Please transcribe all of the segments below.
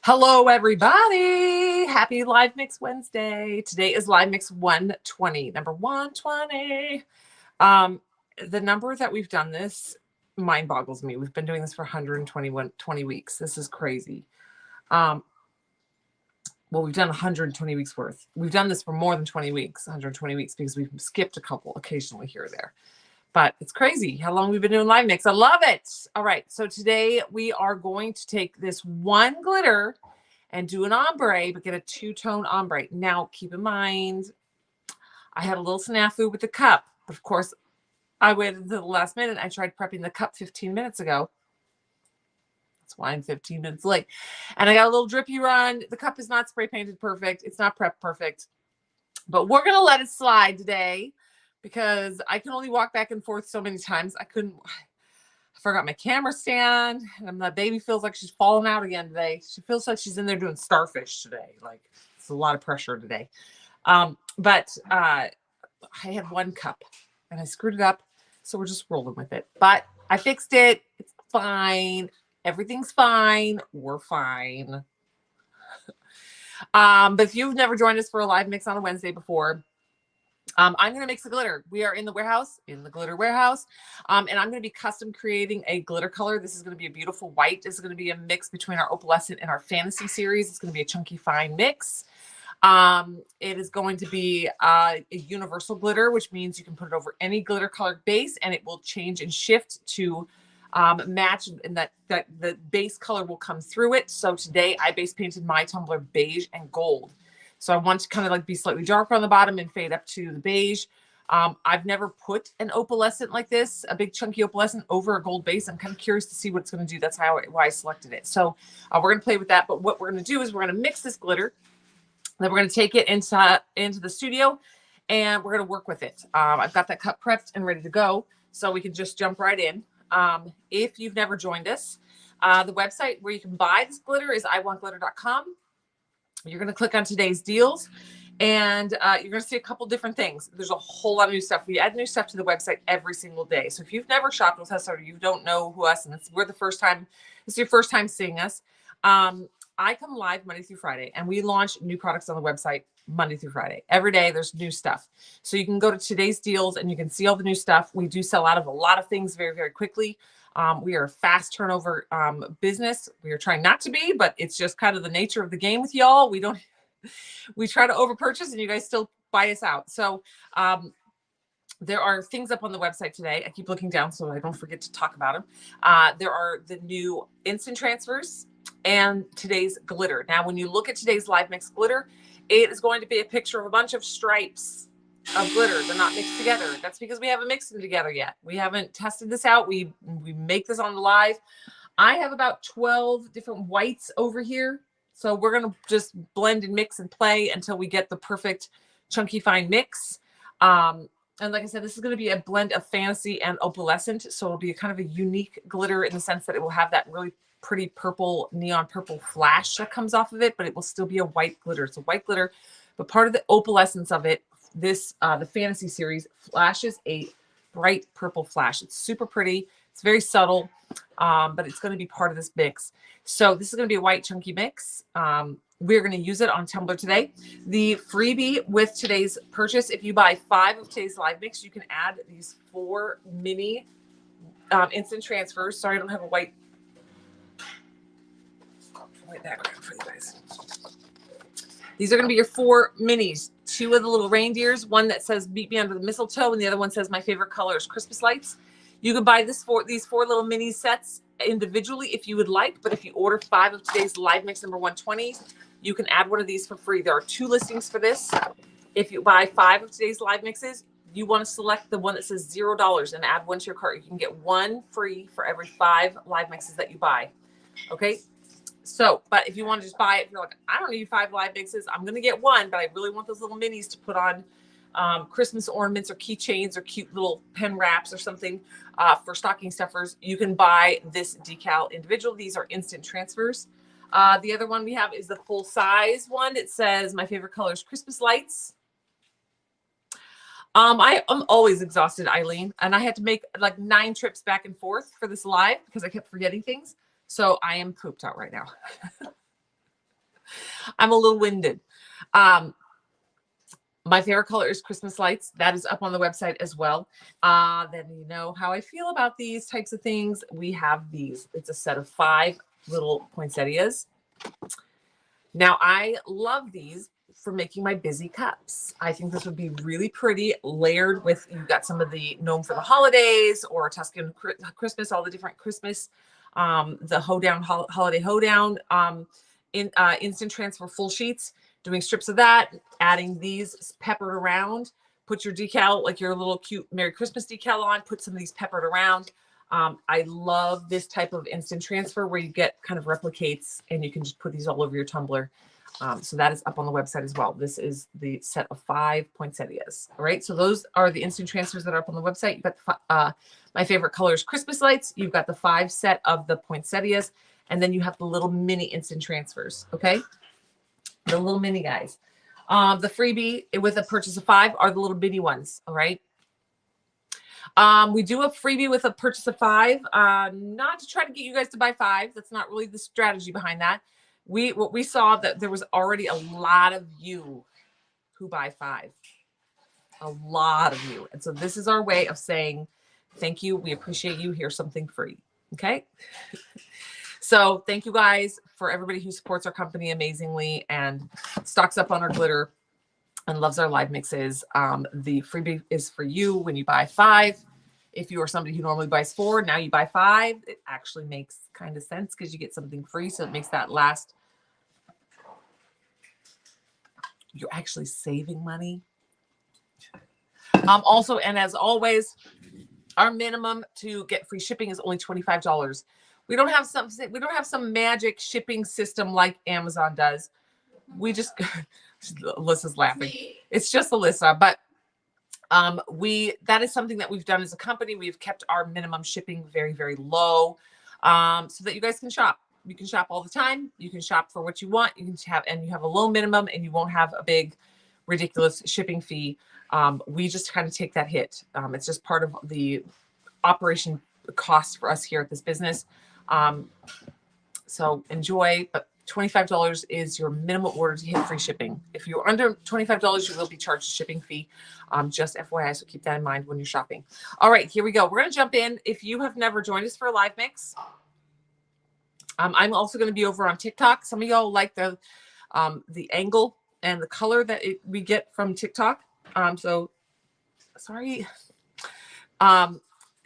Hello, everybody. Happy Live Mix Wednesday. Today is Live Mix 120, number 120. The number that we've done this mind boggles me. We've been doing this for 120 weeks. This is crazy. Well, we've done 120 weeks worth. We've done this for more than 20 weeks, 120 weeks, because we've skipped a couple occasionally here or there. But it's crazy how long we've been doing Live Mix. I love it. All right. So today we are going to take this one glitter and do an ombre, but get a two-tone ombre. Now, keep in mind, I had a little snafu with the cup. Of course, I waited until the last minute. I tried prepping the cup 15 minutes ago. That's why I'm 15 minutes late. And I got a little drippy run. The cup is not spray painted perfect. It's not prepped perfect. But we're going to let it slide today, because I can only walk back and forth so many times. I forgot my camera stand, and the baby feels like she's falling out again today. She feels like she's in there doing starfish today. Like, it's a lot of pressure today. But I had one cup and I screwed it up. So we're just rolling with it. But I fixed it. It's fine. Everything's fine. We're fine. But if you've never joined us for a live mix on a Wednesday before, I'm going to mix the glitter. We are in the warehouse, in the glitter warehouse. And I'm going to be custom creating a glitter color. This is going to be a beautiful white. This is going to be a mix between our opalescent and our fantasy series. It's going to be a chunky fine mix. It is going to be a universal glitter, which means you can put it over any glitter color base and it will change and shift to match, and that the base color will come through it. So today I base painted my tumbler beige and gold. So I want to kind of like be slightly darker on the bottom and fade up to the beige. I've never put an opalescent like this, a big chunky opalescent, over a gold base. I'm kind of curious to see what it's going to do. That's why I selected it. So we're going to play with that. But what we're going to do is we're going to mix this glitter. Then we're going to take it into the studio and we're going to work with it. I've got that cup prepped and ready to go, so we can just jump right in. If you've never joined us, the website where you can buy this glitter is iwantglitter.com. You're going to click on today's deals, and you're going to see a couple different things. There's a whole lot of new stuff. We add new stuff to the website every single day. So if you've never shopped with us or you don't know who us, and this is your first time seeing us, I come live Monday through Friday, and we launch new products on the website Monday through Friday. Every day there's new stuff. So you can go to today's deals and you can see all the new stuff. We do sell out of a lot of things very, very quickly. We are a fast turnover business. We are trying not to be, but it's just kind of the nature of the game with y'all. We try to over purchase and you guys still buy us out. So there are things up on the website today. I keep looking down so I don't forget to talk about them. There are the new instant transfers and today's glitter. Now, when you look at today's live mix glitter, it is going to be a picture of a bunch of stripes of glitter. They're not mixed together. That's because we haven't mixed them together yet. We haven't tested this out. We make this on the live. I have about 12 different whites over here. So we're going to just blend and mix and play until we get the perfect chunky fine mix. And like I said, this is going to be a blend of fantasy and opalescent. So it'll be a kind of a unique glitter in the sense that it will have that really pretty purple, neon purple flash that comes off of it, but it will still be a white glitter. It's a white glitter, but part of the opalescence of it, the fantasy series, flashes a bright purple flash. It's super pretty. It's very subtle, but it's going to be part of this mix. So this is going to be a white chunky mix. We're going to use it on tumbler today. The freebie with today's purchase, if you buy 5 of today's live mix, you can add these 4 mini instant transfers. Sorry, I don't have a white background for you guys. These are going to be your 4 minis. 2 of the little reindeers, one that says "Meet Me Under the Mistletoe," and the other one says "My favorite color is Christmas lights." You can buy these 4 little mini sets individually if you would like, but if you order 5 of today's live mix number 120, you can add one of these for free. There are 2 listings for this. If you buy 5 of today's live mixes, you want to select the one that says $0 and add one to your cart. You can get 1 free for every 5 live mixes that you buy. Okay. So, but if you want to just buy it, if you're like, I don't need 5 live mixes, I'm going to get 1, but I really want those little minis to put on Christmas ornaments or keychains or cute little pen wraps or something for stocking stuffers, you can buy this decal individual. These are instant transfers. The other one we have is the full size one. It says "My favorite color is Christmas lights." I am always exhausted, Eileen, and I had to make like 9 trips back and forth for this live because I kept forgetting things. So I am pooped out right now. I'm a little winded. Um, my favorite color is Christmas lights. That is up on the website as well. Then you know how I feel about these types of things. We have these. It's a set of 5 little poinsettias. Now, I love these for making my busy cups. I think this would be really pretty, layered with, you've got some of the gnome for the holidays or Tuscan Christmas, all the different Christmas, the hoedown, holiday hoedown, instant transfer full sheets, doing strips of that, adding these peppered around, put your decal, like your little cute Merry Christmas decal on, put some of these peppered around. I love this type of instant transfer where you get kind of replicates and you can just put these all over your tumbler. So that is up on the website as well. This is the set of 5 poinsettias. All right. So those are the instant transfers that are up on the website. You've got my favorite color is Christmas lights. You've got the 5 set of the poinsettias, and then you have the little mini instant transfers. Okay. The little mini guys. The freebie with a purchase of 5 are the little bitty ones. All right. We do a freebie with a purchase of 5, not to try to get you guys to buy 5. That's not really the strategy behind that. What we saw that there was already a lot of you who buy 5, a lot of you. And so this is our way of saying, thank you. We appreciate you. Here's something free. Okay. So thank you guys for everybody who supports our company amazingly and stocks up on our glitter and loves our live mixes. The freebie is for you when you buy 5. If you are somebody who normally buys 4, now you buy 5. It actually makes kind of sense because you get something free. So it makes that last. You're actually saving money. Also, and as always, our minimum to get free shipping is only $25. We don't have some magic shipping system like Amazon does. We just Alyssa's laughing. It's just Alyssa, but that is something that we've done as a company. We've kept our minimum shipping very, very low, so that you guys can shop. You can shop all the time. You can shop for what you want. You can have, and you have a low minimum, and you won't have a big, ridiculous shipping fee. We just kind of take that hit. It's just part of the operation cost for us here at this business. So enjoy, but $25 is your minimum order to hit free shipping. If you're under $25, you will be charged a shipping fee. Just FYI, so keep that in mind when you're shopping. All right, here we go. We're going to jump in. If you have never joined us for a live mix, I'm also going to be over on TikTok. Some of y'all like the angle and the color that we get from TikTok. So sorry.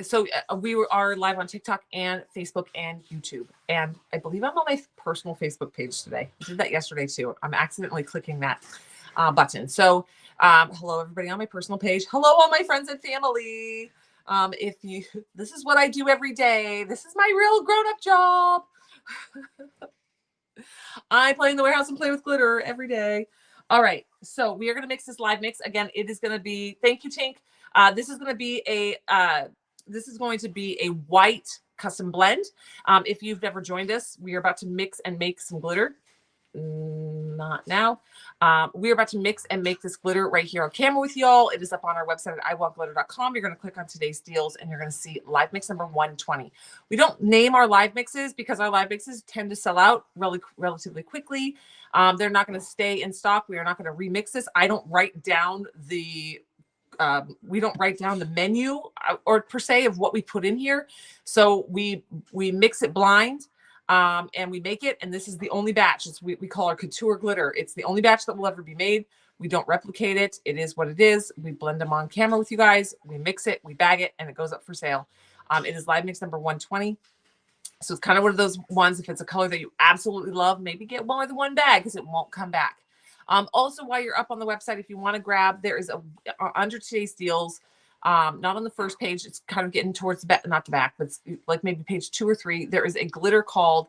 So we are live on TikTok and Facebook and YouTube. And I believe I'm on my personal Facebook page today. I did that yesterday too. I'm accidentally clicking that button. So hello, everybody on my personal page. Hello, all my friends and family. This is what I do every day. This is my real grown-up job. I play in the warehouse and play with glitter every day. All right. So we are going to mix this live mix. Again, it is going to be, thank you, Tink. This is going to be a white custom blend. If you've never joined us, we are about to mix and make some glitter. Not now. We're about to mix and make this glitter right here on camera with y'all. It is up on our website at iwantglitter.com. You're going to click on today's deals and you're going to see live mix number 120. We don't name our live mixes because our live mixes tend to sell out relatively quickly. They're not going to stay in stock. We are not going to remix this. I don't write down we don't write down the menu or per se of what we put in here. So we mix it blind. And we make it, and this is the only batch. We call our couture glitter. It's the only batch that will ever be made. We don't replicate it. It is what it is. We blend them on camera with you guys. We mix it, we bag it, and it goes up for sale. It is live mix number 120. So it's kind of one of those ones, if it's a color that you absolutely love, maybe get more than one bag because it won't come back. Also, while you're up on the website, if you want to grab, there is under today's deals, not on the first page, it's kind of getting towards the back, not the back, but it's like maybe page 2 or 3. There is a glitter called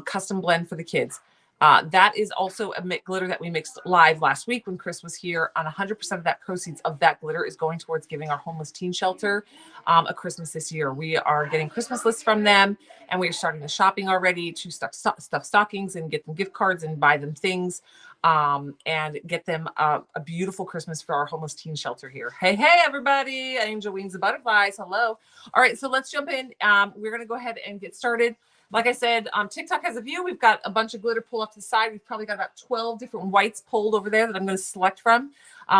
Custom Blend for the Kids. That is also a glitter that we mixed live last week when Chris was here. On 100% of that proceeds of that glitter is going towards giving our homeless teen shelter a Christmas this year. We are getting Christmas lists from them, and we are starting the shopping already to stuff stockings and get them gift cards and buy them things, and get them a beautiful Christmas for our homeless teen shelter here. Hey, everybody. Angel Wings and Butterflies. Hello. All right, so let's jump in. We're going to go ahead and get started. Like I said, TikTok has a view. We've got a bunch of glitter pulled off to the side. We've probably got about 12 different whites pulled over there that I'm going to select from.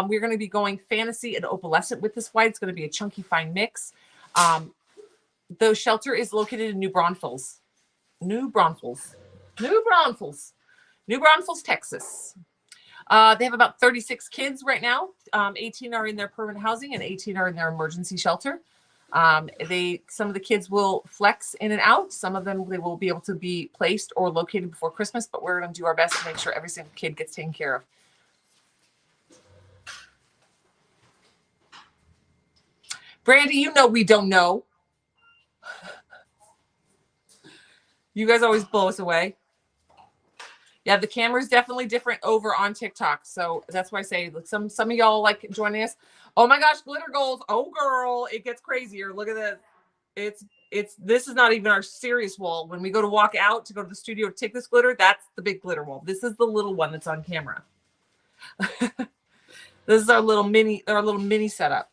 We're going to be going fantasy and opalescent with this white. It's going to be a chunky, fine mix. The shelter is located in New Braunfels, Texas. They have about 36 kids right now. 18 are in their permanent housing and 18 are in their emergency shelter. Some of the kids will flex in and out. Some of them, they will be able to be placed or located before Christmas, but we're going to do our best to make sure every single kid gets taken care of. Brandy, you know we don't know. You guys always blow us away. Yeah, the camera is definitely different over on TikTok. So that's why I say some of y'all like joining us. Oh my gosh, glitter goals. Oh girl, it gets crazier. Look at this. This is not even our serious wall. When we go to walk out to go to the studio to take this glitter, that's the big glitter wall. This is the little one that's on camera. This is our little mini setup.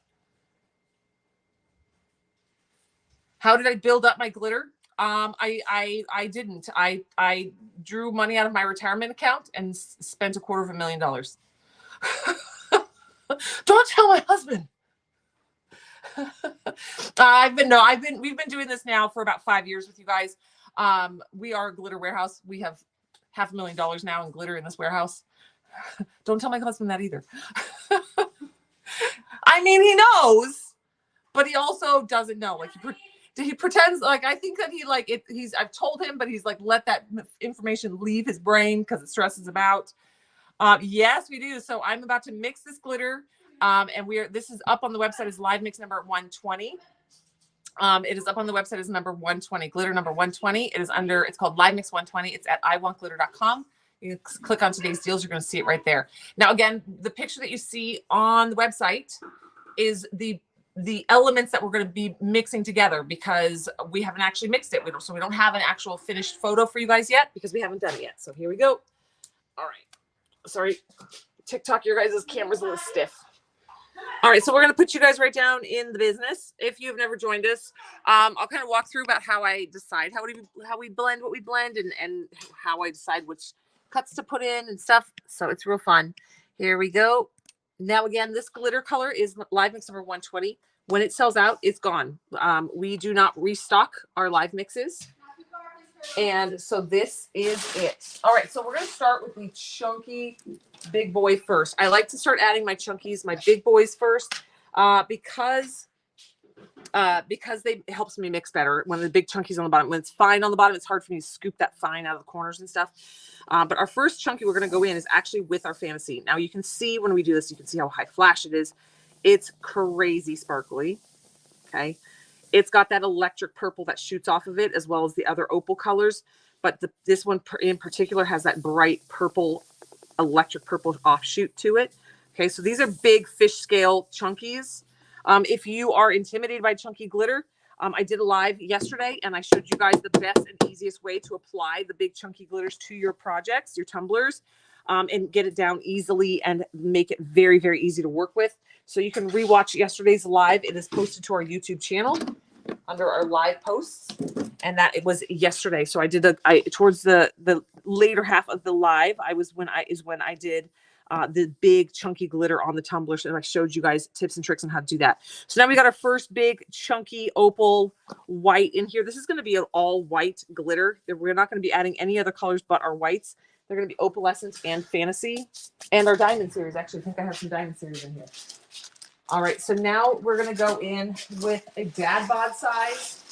How did I build up my glitter? I didn't. I drew money out of my retirement account and spent $250,000. Don't tell my husband. We've been doing this now for about 5 years with you guys. We are a glitter warehouse. We have $500,000 now in glitter in this warehouse. Don't tell my husband that either. I mean, he knows, but he also doesn't know. Like he pretends like, I think that I've told him, but he's like, let that information leave his brain because it stresses him out. Yes, we do. So I'm about to mix this glitter. And this is up on the website as live mix number 120. It is up on the website as number 120, glitter number 120. It's called live mix 120. It's at iwantglitter.com. You can click on today's deals. You're going to see it right there. Now, again, the picture that you see on the website is the elements that we're going to be mixing together because we haven't actually mixed it. So we don't have an actual finished photo for you guys yet because we haven't done it yet. So here we go. All right. Sorry, TikTok, your guys' camera's a little stiff. All right, so we're going to put you guys right down in the business. If you've never joined us, I'll kind of walk through about how I decide how we blend what we blend and how I decide which cuts to put in and stuff. So it's real fun. Here we go. Now, again, this glitter color is live mix number 120. When it sells out, it's gone. We do not restock our live mixes. And so this is it. All right, so we're going to start with the chunky big boy first. I like to start adding my chunkies, my big boys first, because it helps me mix better when the big chunkies on the bottom. When it's fine on the bottom, it's hard for me to scoop that fine out of the corners and stuff. But our first chunky we're going to go in is actually with our fantasy. Now you can see when we do this, you can see how high flash it is. It's crazy sparkly. Okay. It's got that electric purple that shoots off of it as well as the other opal colors. But this one in particular has that bright purple, electric purple offshoot to it. Okay, so these are big fish scale chunkies. If you are intimidated by chunky glitter, I did a live yesterday and I showed you guys the best and easiest way to apply the big chunky glitters to your projects, your tumblers, and get it down easily and make it very, very easy to work with. So you can rewatch yesterday's live. It is posted to our YouTube channel under our live posts, and that it was yesterday. So I did towards the later half of the live. When I did the big chunky glitter on the tumblers, and I showed you guys tips and tricks on how to do that. So now we got our first big chunky opal white in here. This is going to be an all white glitter. We're not going to be adding any other colors but our whites. They're going to be opalescent and fantasy, and our diamond series. Actually, I think I have some diamond series in here. All right, so now we're going to go in with a dad bod size.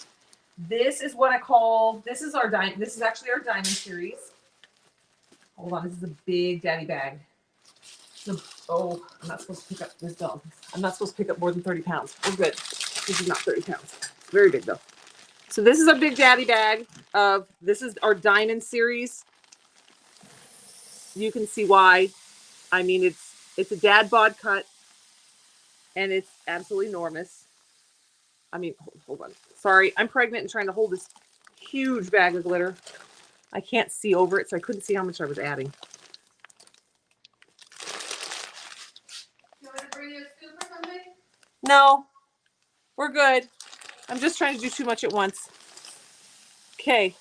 This is what I call, this is actually our diamond series. Hold on, this is a big daddy bag. I'm not supposed to pick up this dog. I'm not supposed to pick up more than 30 pounds. We're good. This is not 30 pounds. It's very big though. So this is our big daddy bag this is our diamond series. You can see why. I mean, it's a dad bod cut. And it's absolutely enormous. I mean, hold on. Sorry, I'm pregnant and trying to hold this huge bag of glitter. I can't see over it, so I couldn't see how much I was adding. You want me to bring you a scoop or something? No, we're good. I'm just trying to do too much at once. Okay.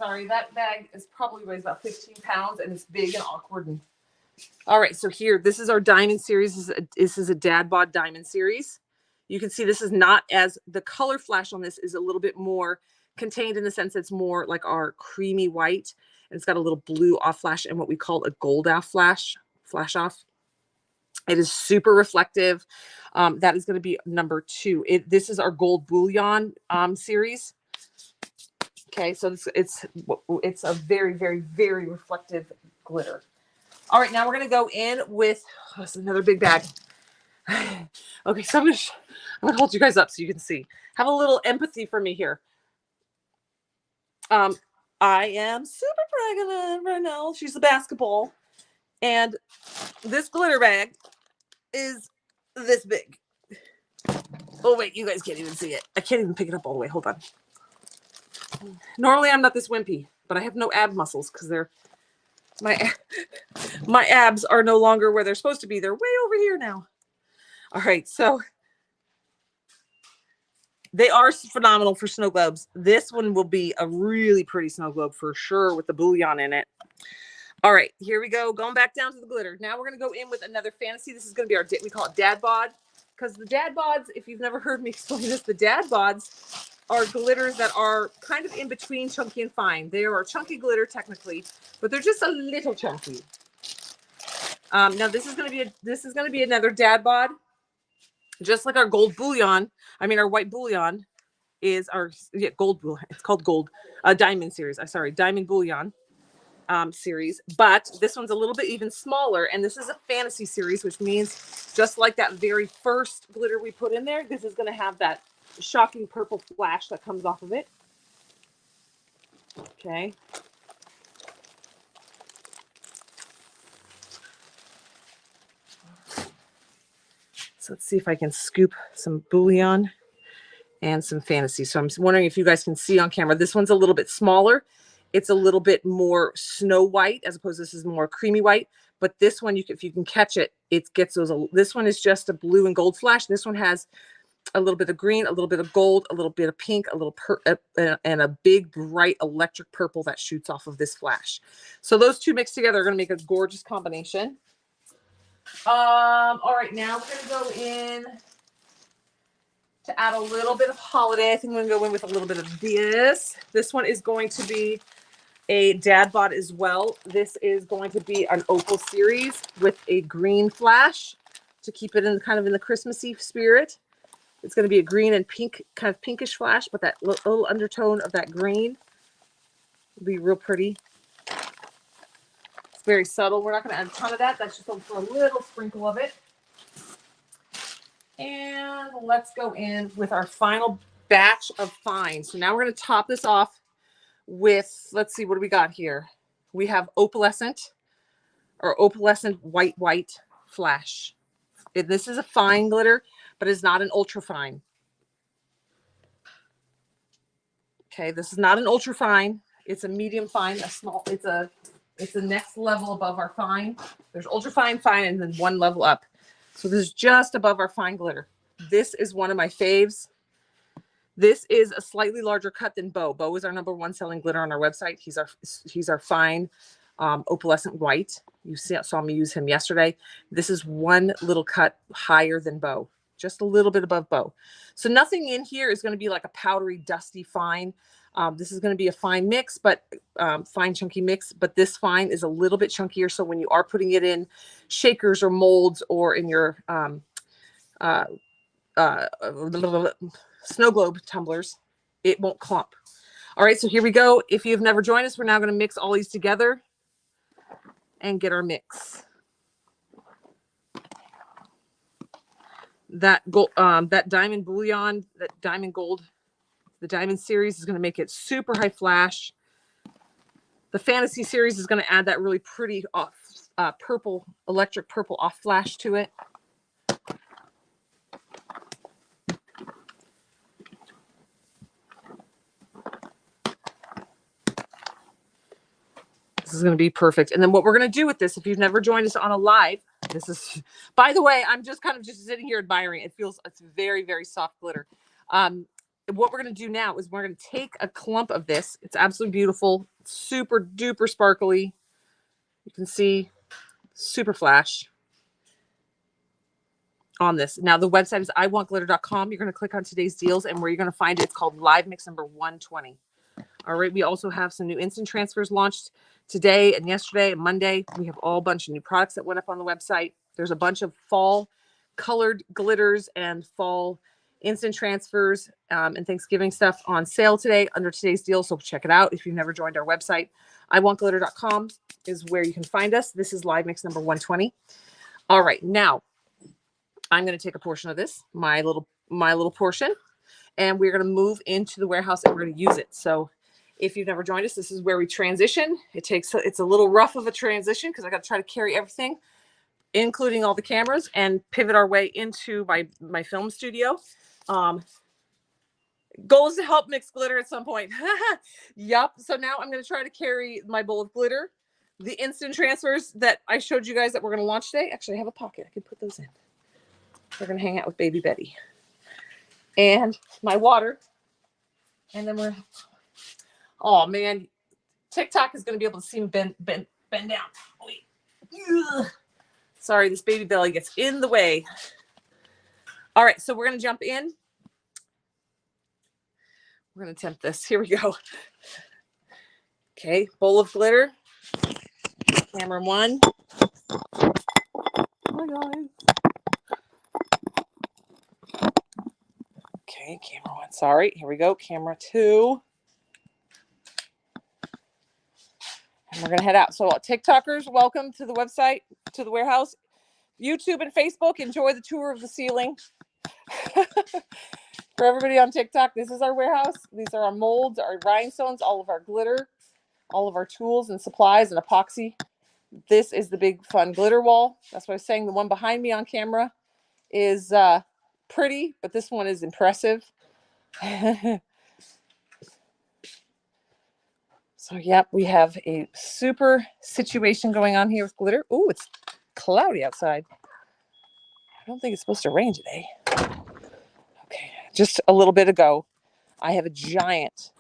Sorry, that bag is probably weighs about 15 pounds and it's big and awkward. And all right, so here, this is our diamond series. This is a dad bod diamond series. You can see this is not as, the color flash on this is a little bit more contained in the sense it's more like our creamy white, and it's got a little blue off flash and what we call a gold off flash off. It is super reflective. That is going to be number 2. This is our gold bullion series. Okay, so it's a very, very, very reflective glitter. All right, now we're going to go in with, this is another big bag. Okay, so I'm gonna hold you guys up so you can see. Have a little empathy for me here. I am super pregnant right now. She's a basketball. And this glitter bag is this big. Oh, wait, you guys can't even see it. I can't even pick it up all the way. Hold on. Normally, I'm not this wimpy, but I have no ab muscles because my abs are no longer where they're supposed to be. They're way over here now. All right, so they are phenomenal for snow globes. This one will be a really pretty snow globe for sure with the bullion in it. All right, here we go. Going back down to the glitter. Now we're going to go in with another fantasy. This is going to be our, we call it dad bod, because the dad bods, if you've never heard me explain this, the dad bods are glitters that are kind of in between chunky and fine. They are chunky glitter technically, but they're just a little chunky. Now this is going to be another dad bod. Just like our gold bullion, our white bullion is our gold bullion. It's called gold diamond series. Diamond bullion series. But this one's a little bit even smaller, and this is a fantasy series, which means just like that very first glitter we put in there, this is going to have that shocking purple flash that comes off of it. Okay. So let's see if I can scoop some bullion and some fantasy. So I'm wondering if you guys can see on camera. This one's a little bit smaller. It's a little bit more snow white as opposed to this is more creamy white. But this one, if you can catch it, it gets those. This one is just a blue and gold flash. This one has a little bit of green, a little bit of gold, a little bit of pink, a little and a big bright electric purple that shoots off of this flash. So those two mixed together are going to make a gorgeous combination. All right, now we're going to go in to add a little bit of holiday. I think I'm going to go in with a little bit of this. This one is going to be a dad bod as well. This is going to be an opal series with a green flash to keep it in kind of in the Christmassy spirit. It's going to be a green and pink, kind of pinkish flash, but that little undertone of that green will be real pretty. Very subtle. We're not going to add a ton of that. That's just for a little sprinkle of it. And let's go in with our final batch of fine. So now we're going to top this off with, let's see, what do we got here? We have opalescent or opalescent white flash. This is a fine glitter, but it's not an ultra fine. Okay, this is not an ultra fine. It's a medium fine, a small, it's the next level above our fine. There's ultra fine, fine, and then one level up. So this is just above our fine glitter. This is one of my faves. This is a slightly larger cut than Beau. Beau is our #1 selling glitter on our website. He's our fine opalescent white. You saw me use him yesterday. This is one little cut higher than Beau, just a little bit above Beau. So nothing in here is going to be like a powdery, dusty fine. This is going to be a fine mix, but fine chunky mix, but this fine is a little bit chunkier. So when you are putting it in shakers or molds or in your snow globe tumblers, it won't clump. All right, so here we go. If you've never joined us, we're now going to mix all these together and get our mix. That diamond bullion, that diamond gold, the diamond series is going to make it super high flash. The fantasy series is going to add that really pretty off purple, electric purple off flash to it. This is going to be perfect. And then what we're going to do with this, if you've never joined us on a live, this is, by the way, I'm just kind of just sitting here admiring. It's very, very soft glitter. what we're going to do now is we're going to take a clump of this. It's absolutely beautiful, super duper sparkly. You can see super flash on this. Now the website is iwantglitter.com. You're going to click on today's deals, and where you're going to find it, it's called Live Mix number 120. All right. We also have some new instant transfers launched today and yesterday and Monday. We have all a bunch of new products that went up on the website. There's a bunch of fall colored glitters and fall instant transfers and Thanksgiving stuff on sale today under today's deal. So check it out if you've never joined our website. iwantglitter.com is where you can find us. This is Live Mix number 120. All right. Now I'm going to take a portion of this, my little portion, and we're going to move into the warehouse and we're going to use it. So if you've never joined us, this is where we transition. It's a little rough of a transition because I got to try to carry everything, including all the cameras, and pivot our way into my film studio. Goal is to help mix glitter at some point. Yep. So now I'm going to try to carry my bowl of glitter, the instant transfers that I showed you guys that we're going to launch today. Actually, I have a pocket. I can put those in. We're going to hang out with baby Betty. And my water. And then we're... Oh, man. TikTok is going to be able to see me bend down. Wait. Ugh. Sorry, this baby belly gets in the way. All right, so we're going to jump in. We're going to attempt this. Here we go. Okay, bowl of glitter. Camera 1. Hi, guys. Okay, camera 1. Sorry. Here we go. Camera 2. And we're going to head out. So TikTokers, welcome to the website, to the warehouse. YouTube and Facebook, enjoy the tour of the ceiling. For everybody on TikTok, this is our warehouse. These are our molds, our rhinestones, all of our glitter, all of our tools and supplies and epoxy. This is the big fun glitter wall. That's what I was saying. The one behind me on camera is pretty, but this one is impressive. So, yep, we have a super situation going on here with glitter. Oh, it's cloudy outside. I don't think it's supposed to rain today. Okay, just a little bit ago, I have a giant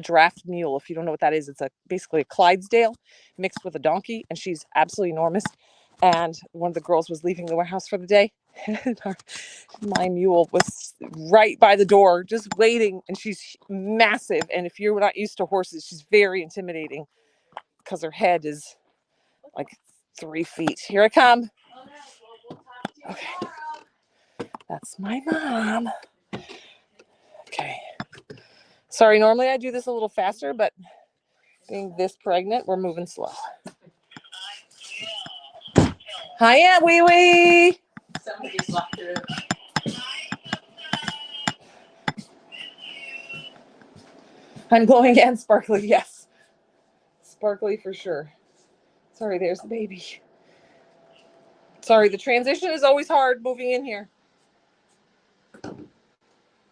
draft mule. If you don't know what that is, it's basically a Clydesdale mixed with a donkey, and she's absolutely enormous. And one of the girls was leaving the warehouse for the day. My mule was right by the door, just waiting, and she's massive. And if you're not used to horses, she's very intimidating because her head is like 3 feet. Here I come. Okay. That's my mom. Okay. Sorry, normally I do this a little faster, but being this pregnant, we're moving slow. Hi, Aunt Wee Wee. I'm glowing and sparkly, yes. Sparkly for sure. Sorry, there's the baby. Sorry, the transition is always hard moving in here.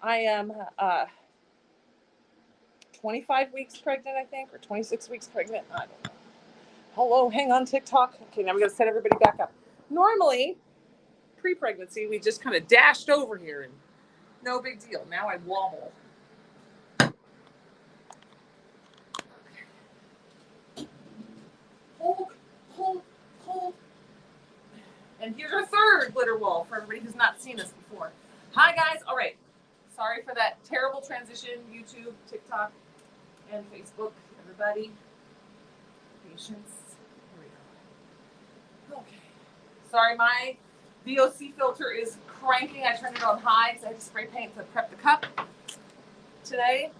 I am 25 weeks pregnant, I think, or 26 weeks pregnant. I don't know. Hello, hang on, TikTok. Okay, now we got to set everybody back up. Normally, pre-pregnancy, we just kind of dashed over here and no big deal. Now I wobble. Hold. And here's our third glitter wall for everybody who's not seen us before. Hi, guys. All right. Sorry for that terrible transition. YouTube, TikTok, and Facebook. Everybody, patience. Here we go. Okay. Sorry, my VOC filter is cranking. I turned it on high because I had to spray paint to prep the cup today.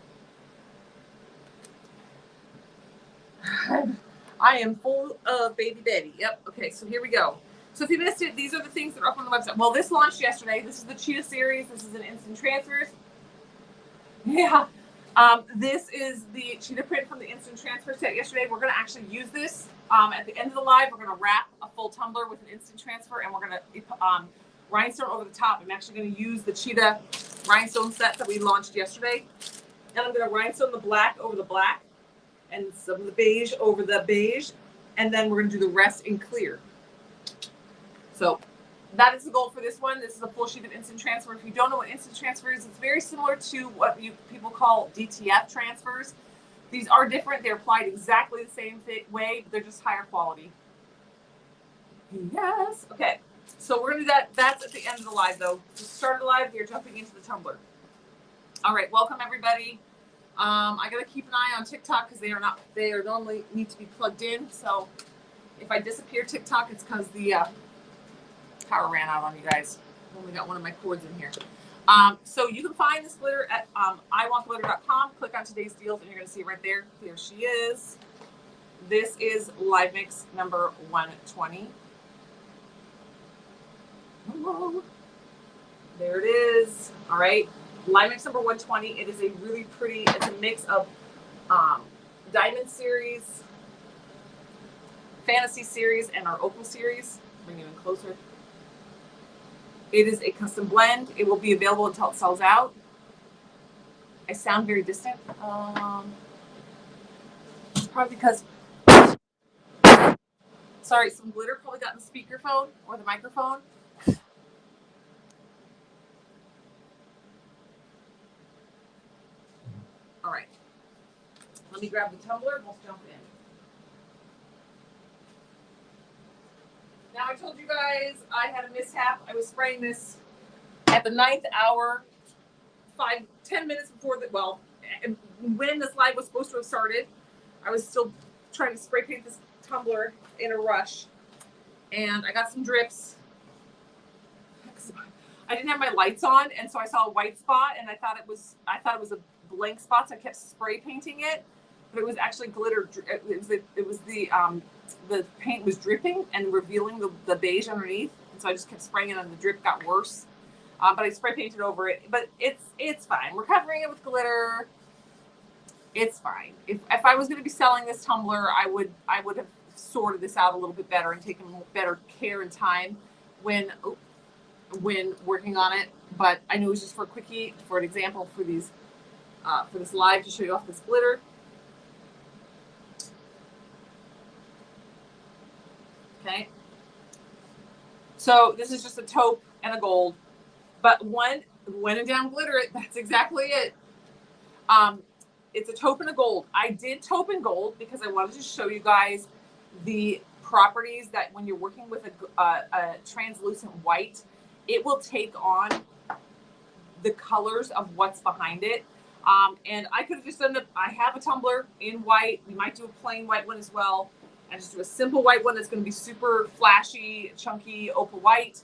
I am full of baby Betty. Yep. Okay, so here we go. So if you missed it, these are the things that are up on the website. Well, this launched yesterday. This is the Cheetah series. This is an instant transfers. Yeah. This is the cheetah print from the instant transfer set yesterday. We're going to actually use this at the end of the live. We're going to wrap a full tumbler with an instant transfer, and we're going to rhinestone over the top. I'm actually going to use the cheetah rhinestone set that we launched yesterday, and I'm going to rhinestone the black over the black and some of the beige over the beige, and then we're going to do the rest in clear. So that is the goal for this one. This is a full sheet of instant transfer. If you don't know what instant transfer is, it's very similar to what people call DTF transfers. These are different. They're applied exactly the same way, but they're just higher quality. Yes. Okay. So we're going to do that. That's at the end of the live, though. To start the live, we are jumping into the tumbler. All right. Welcome, everybody. I got to keep an eye on TikTok because they are normally need to be plugged in. So if I disappear TikTok, it's because the power ran out on you guys. I've only got one of my cords in here. So you can find this glitter at iwantglitter.com. Click on today's deals and you're going to see it right there. Here she is. This is Live Mix number 120. Hello. There it is. All right. Live Mix number 120. It is a really pretty, it's a mix of Diamond series, Fantasy series, and our Opal series. Bring it in closer. It is a custom blend. It will be available until it sells out. I sound very distant. Probably because, sorry, some glitter probably got in the speakerphone or the microphone. All right. Let me grab the tumbler and we'll jump in. Now I told you guys I had a mishap. I was spraying this at the 9th hour, 10 minutes before when this live was supposed to have started. I was still trying to spray paint this tumbler in a rush, and I got some drips. I didn't have my lights on, and so I saw a white spot, and I thought it was a blank spot, so I kept spray painting it, but it was actually glitter. It was the paint was dripping and revealing the beige underneath, and so I just kept spraying it, and the drip got worse. But I spray painted over it, but it's fine. We're covering it with glitter. It's fine. If I was going to be selling this tumbler, I would have sorted this out a little bit better and taken better care and time when working on it. But I knew it was just for a quickie, for an example, for these for this live to show you off this glitter. Okay. So this is just a taupe and a gold, but when in down glitter it, that's exactly it. It's a taupe and a gold. I did taupe and gold because I wanted to show you guys the properties that when you're working with a translucent white, it will take on the colors of what's behind it. And I could have just done I have a tumbler in white. We might do a plain white one as well. And just do a simple white one that's going to be super flashy, chunky, opal white.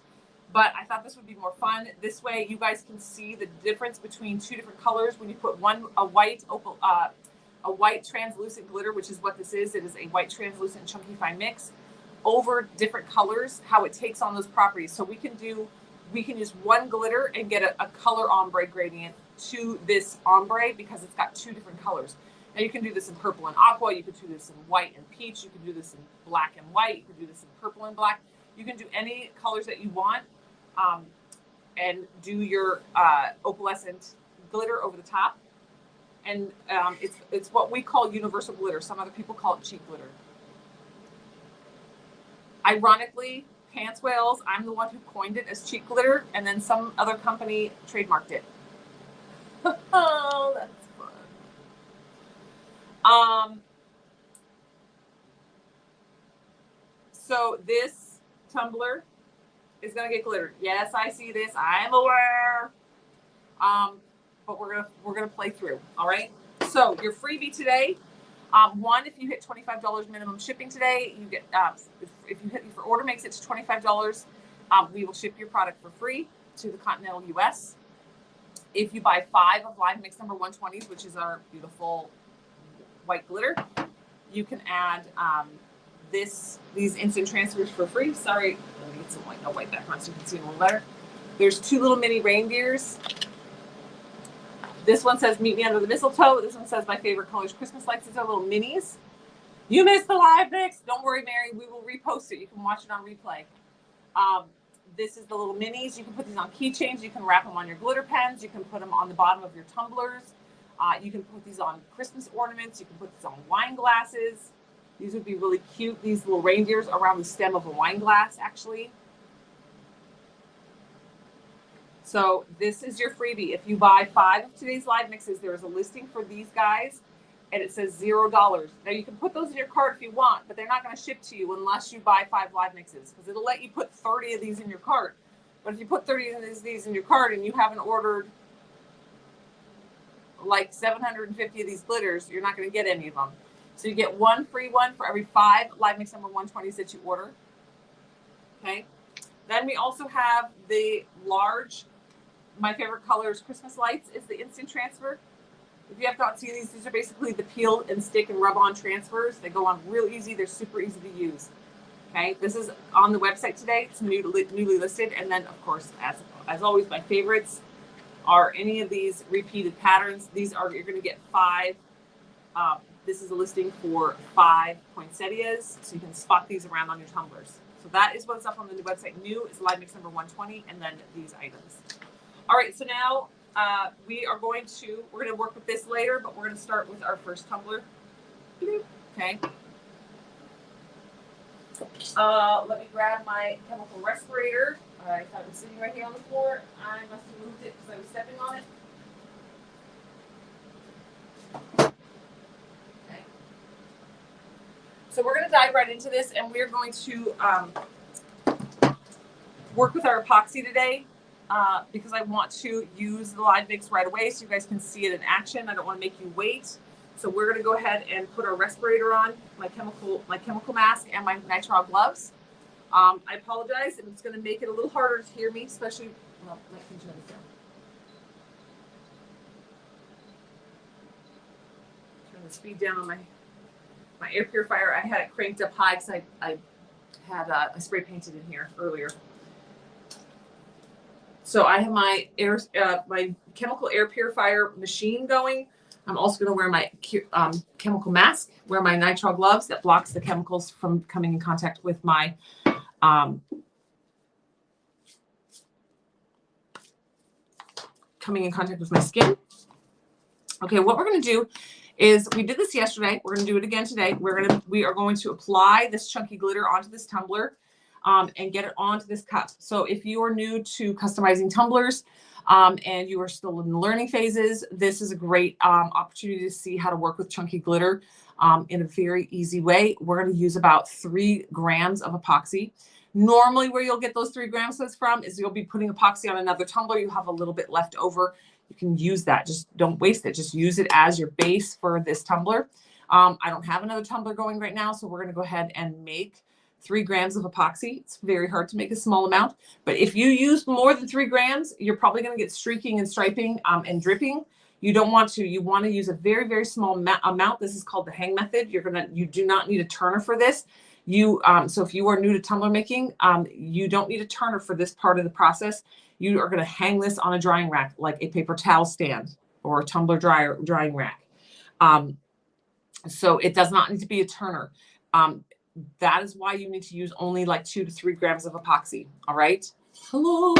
But I thought this would be more fun. This way you guys can see the difference between two different colors when you put a white opal, a white translucent glitter, which is what this is. It is a white translucent chunky fine mix over different colors, how it takes on those properties. So we can use one glitter and get a color ombre gradient to this ombre because it's got two different colors. Now you can do this in purple and aqua. You could do this in white and peach. You can do this in black and white. You can do this in purple and black. You can do any colors that you want, and do your opalescent glitter over the top. And it's what we call universal glitter. Some other people call it cheap glitter. Ironically, Pants Whales, I'm the one who coined it as cheap glitter, and then some other company trademarked it. Oh, that's fun. So this tumbler is gonna get glittered. Yes, I see this. I am aware. But we're gonna play through. All right. So your freebie today. One, if you hit $25 minimum shipping today, you get if your order makes it to $25, we will ship your product for free to the continental US. If you buy 5 of Live Mix number 120s, which is our beautiful white glitter, you can add these instant transfers for free. Sorry, let me get some white background so you can see them a little better. There's 2 little mini reindeers. This one says "Meet me under the mistletoe." This one says "My favorite colors, Christmas lights." These are little minis. You missed the live mix. Don't worry, Mary. We will repost it. You can watch it on replay. This is the little minis. You can put these on keychains. You can wrap them on your glitter pens. You can put them on the bottom of your tumblers. You can put these on Christmas ornaments. You can put these on wine glasses. These would be really cute. These little reindeers around the stem of a wine glass, actually. So this is your freebie. If you buy 5 of today's live mixes, there is a listing for these guys, and it says $0. Now you can put those in your cart if you want, but they're not going to ship to you unless you buy 5 live mixes, because it'll let you put 30 of these in your cart. But if you put 30 of these in your cart and you haven't ordered like 750 of these glitters, you're not going to get any of them. So you get 1 free one for every 5 live mix number 120s that you order. Okay. Then we also have the large, my favorite color is Christmas lights, is the instant transfer. If you have not seen these are basically the peel and stick and rub on transfers. They go on real easy. They're super easy to use. Okay, this is on the website today. It's newly listed. And then, of course, as always, my favorites are any of these repeated patterns. These are, you're going to get 5. This is a listing for 5 poinsettias, so you can spot these around on your tumblers. So that is what's up on the new website. New is live mix number 120, and then these items. All right, so now we're going to work with this later, but we're going to start with our first tumbler. Okay. Let me grab my chemical respirator. I thought it was sitting right here on the floor. I must have moved it because I was stepping on it. Okay. So we're going to dive right into this, and we're going to work with our epoxy today because I want to use the live mix right away so you guys can see it in action. I don't want to make you wait. So we're going to go ahead and put our respirator on, my chemical mask, and my nitrile gloves. I apologize if it's going to make it a little harder to hear me, especially. Well, let me turn this down. Turn the speed down on my air purifier. I had it cranked up high because I had a spray painted in here earlier. So I have my chemical air purifier machine going. I'm also going to wear my chemical mask, wear my nitrile gloves that blocks the chemicals from coming in contact with my skin. Okay, what we're going to do is, we did this yesterday. We're going to do it again today. We are going to apply this chunky glitter onto this tumbler and get it onto this cup. So if you are new to customizing tumblers, and you are still in the learning phases, this is a great opportunity to see how to work with chunky glitter in a very easy way. We're going to use about 3 grams of epoxy. Normally where you'll get those 3 grams from is you'll be putting epoxy on another tumbler. You have a little bit left over. You can use that. Just don't waste it. Just use it as your base for this tumbler. I don't have another tumbler going right now, so we're going to go ahead and make 3 grams of epoxy. It's very hard to make a small amount, but if you use more than 3 grams, you're probably going to get streaking and striping and dripping. You don't want to. You want to use a very, very small amount. This is called the hang method. You do not need a turner for this. So if you are new to tumbler making, you don't need a turner for this part of the process. You are going to hang this on a drying rack, like a paper towel stand or a tumbler drying rack. So it does not need to be a turner. That is why you need to use only like 2 to 3 grams of epoxy. All right. Hello.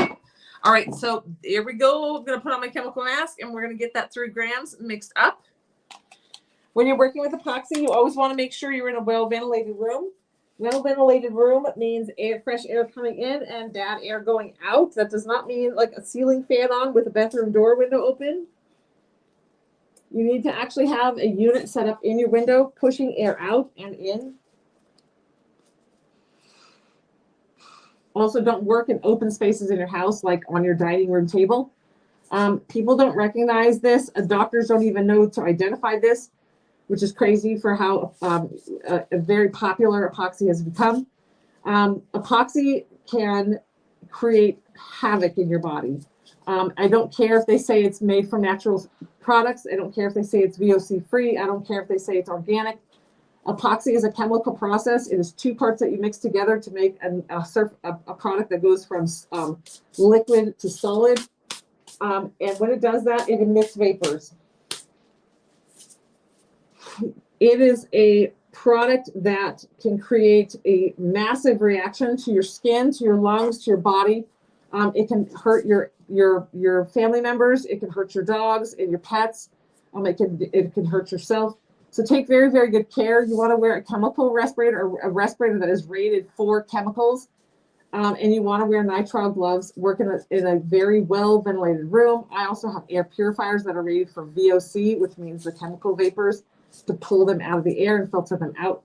All right. So here we go. I'm going to put on my chemical mask and we're going to get that 3 grams mixed up. When you're working with epoxy, you always want to make sure you're in a well-ventilated room. Well-ventilated room means fresh air coming in and bad air going out. That does not mean like a ceiling fan on with a bathroom door window open. You need to actually have a unit set up in your window, pushing air out and in. Also, don't work in open spaces in your house, like on your dining room table. People don't recognize this. Doctors don't even know to identify this, which is crazy for how a very popular epoxy has become. Epoxy can create havoc in your body. I don't care if they say it's made from natural products. I don't care if they say it's VOC free. I don't care if they say it's organic. Epoxy is a chemical process. It is 2 parts that you mix together to make a product that goes from liquid to solid. And when it does that, it emits vapors. It is a product that can create a massive reaction to your skin, to your lungs, to your body. It can hurt your family members. It can hurt your dogs and your pets. It can hurt yourself. So take very, very good care. You want to wear a chemical respirator, or a respirator that is rated for chemicals. and you want to wear nitrile gloves, work in a very well ventilated room. I also have air purifiers that are rated for VOC, which means the chemical vapors, to pull them out of the air and filter them out.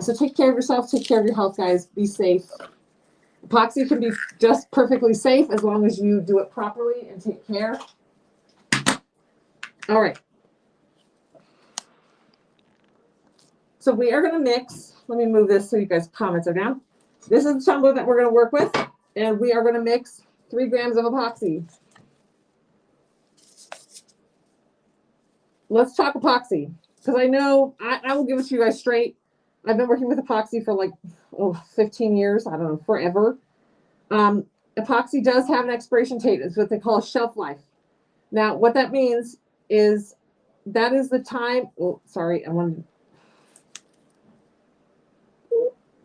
So take care of yourself, take care of your health, guys. Be safe. Epoxy can be just perfectly safe as long as you do it properly and take care. All right. So we are going to mix. Let me move this so you guys' comments are down. This is the tumbler that we're going to work with, and we are going to mix 3 grams of epoxy. Let's talk epoxy, because I know I will give it to you guys straight. I've been working with epoxy for like 15 years. I don't know, forever. Epoxy does have an expiration date. It's what they call a shelf life. Now, what that means is that is the time. Oh, sorry,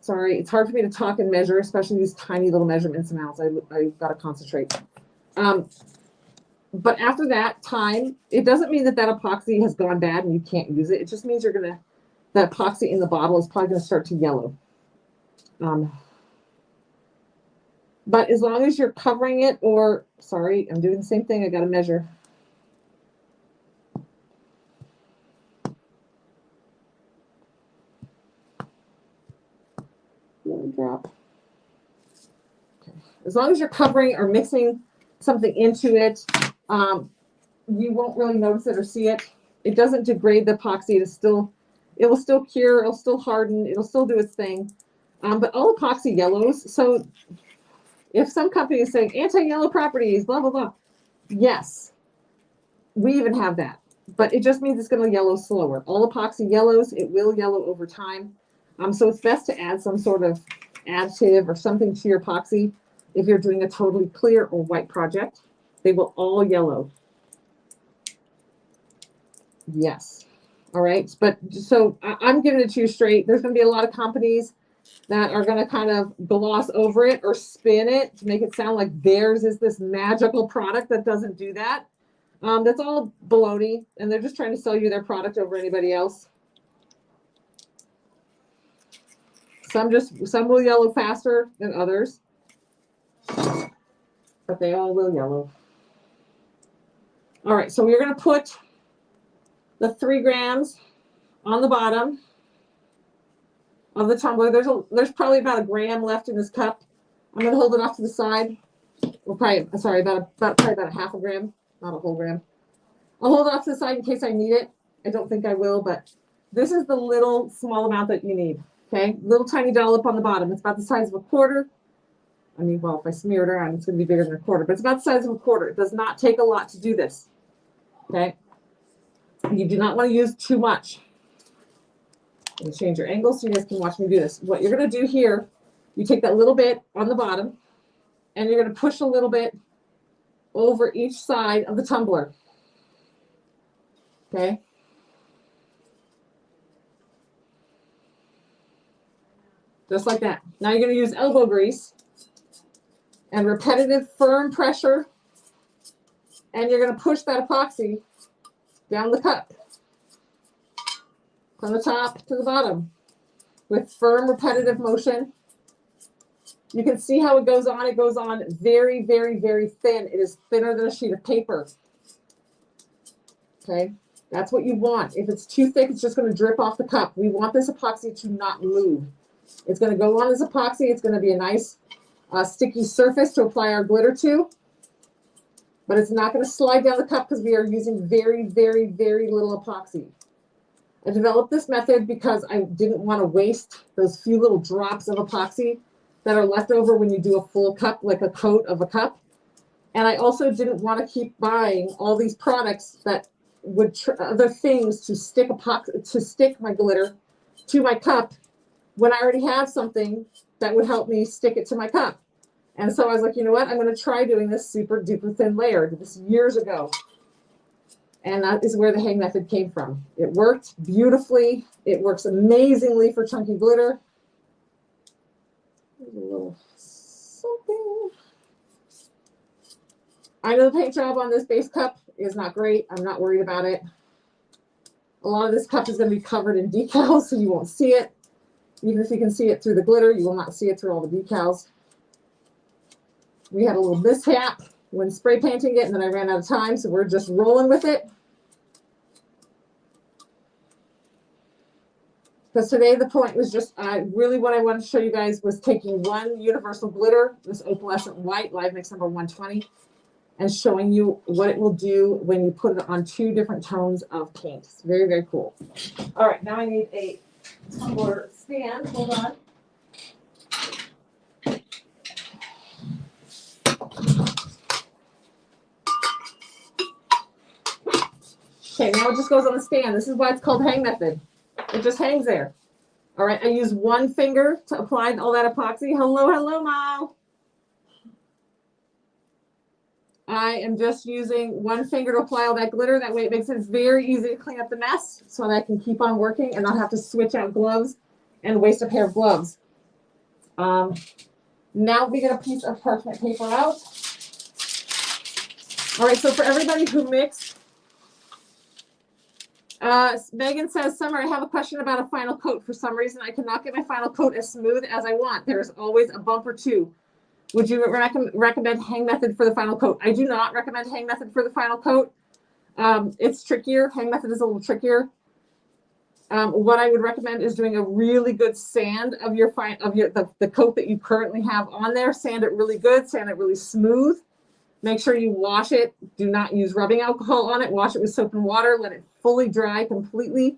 sorry, it's hard for me to talk and measure, especially these tiny little measurements amounts. I've got to concentrate. But after that time, it doesn't mean that epoxy has gone bad and you can't use it. It just means that epoxy in the bottle is probably going to start to yellow. But as long as you're covering it, or, sorry, I'm doing the same thing. I got to measure. Drop. Okay. As long as you're covering or mixing something into it, you won't really notice it or see it. It doesn't degrade the epoxy. It will still cure. It'll still harden. It'll still do its thing. But all epoxy yellows. So if some company is saying anti-yellow properties, blah, blah, blah. Yes, we even have that. But it just means it's going to yellow slower. All epoxy yellows. It will yellow over time. So it's best to add some sort of additive or something to your epoxy if you're doing a totally clear or white project. They will all yellow. Yes. All right. But so I'm giving it to you straight. There's going to be a lot of companies that are going to kind of gloss over it or spin it to make it sound like theirs is this magical product that doesn't do that. That's all baloney, and they're just trying to sell you their product over anybody else. Some will yellow faster than others, but they all will yellow. All right, so we're going to put the 3 grams on the bottom of the tumbler. There's probably about a gram left in this cup. I'm going to hold it off to the side. Well, probably about a half a gram, not a whole gram. I'll hold it off to the side in case I need it. I don't think I will, but this is the little small amount that you need. Okay, little tiny dollop on the bottom. It's about the size of a quarter. I mean, well, if I smear it around, it's going to be bigger than a quarter, but it's about the size of a quarter. It does not take a lot to do this. Okay, you do not want to use too much. Let me change your angle so you guys can watch me do this. What you're going to do here, you take that little bit on the bottom, and you're going to push a little bit over each side of the tumbler. Okay. Just like that. Now you're going to use elbow grease and repetitive firm pressure, and you're going to push that epoxy down the cup from the top to the bottom with firm repetitive motion. You can see how it goes on. It goes on very, very, very thin. It is thinner than a sheet of paper. Okay, that's what you want. If it's too thick, it's just going to drip off the cup. We want this epoxy to not move. It's going to go on as epoxy. It's going to be a nice sticky surface to apply our glitter to. But it's not going to slide down the cup because we are using very, very, very little epoxy. I developed this method because I didn't want to waste those few little drops of epoxy that are left over when you do a full cup, like a coat of a cup. And I also didn't want to keep buying all these products that would other things to stick my glitter to my cup when I already have something that would help me stick it to my cup. And so I was like, you know what? I'm going to try doing this super duper thin layer. I did this years ago. And that is where the hang method came from. It worked beautifully. It works amazingly for chunky glitter. There's a little something. I know the paint job on this base cup is not great. I'm not worried about it. A lot of this cup is going to be covered in decals, so you won't see it. Even if you can see it through the glitter, you will not see it through all the decals. We had a little mishap when spray painting it, and then I ran out of time, so we're just rolling with it. Because today the point was just, really what I wanted to show you guys was taking one universal glitter, this opalescent white, Live Mix number 120, and showing you what it will do when you put it on 2 different tones of paint. It's very, very cool. All right, now I need a tumbler stand. Hold on. Okay, now it just goes on the stand. This is why it's called hang method. It just hangs there. All right, I use one finger to apply all that epoxy. Hello, hello, Mo. I am just using one finger to apply all that glitter. That way it makes it very easy to clean up the mess so that I can keep on working and not have to switch out gloves and waste a pair of gloves. Now we get a piece of parchment paper out. All right, so for everybody who mixed, Megan says, Summer, I have a question about a final coat. For some reason, I cannot get my final coat as smooth as I want. There's always a bump or two. Would you recommend hang method for the final coat? I do not recommend hang method for the final coat. It's trickier. Hang method is a little trickier. What I would recommend is doing a really good sand of your the coat that you currently have on there. Sand it really good. Sand it really smooth. Make sure you wash it. Do not use rubbing alcohol on it. Wash it with soap and water. Let it fully dry completely.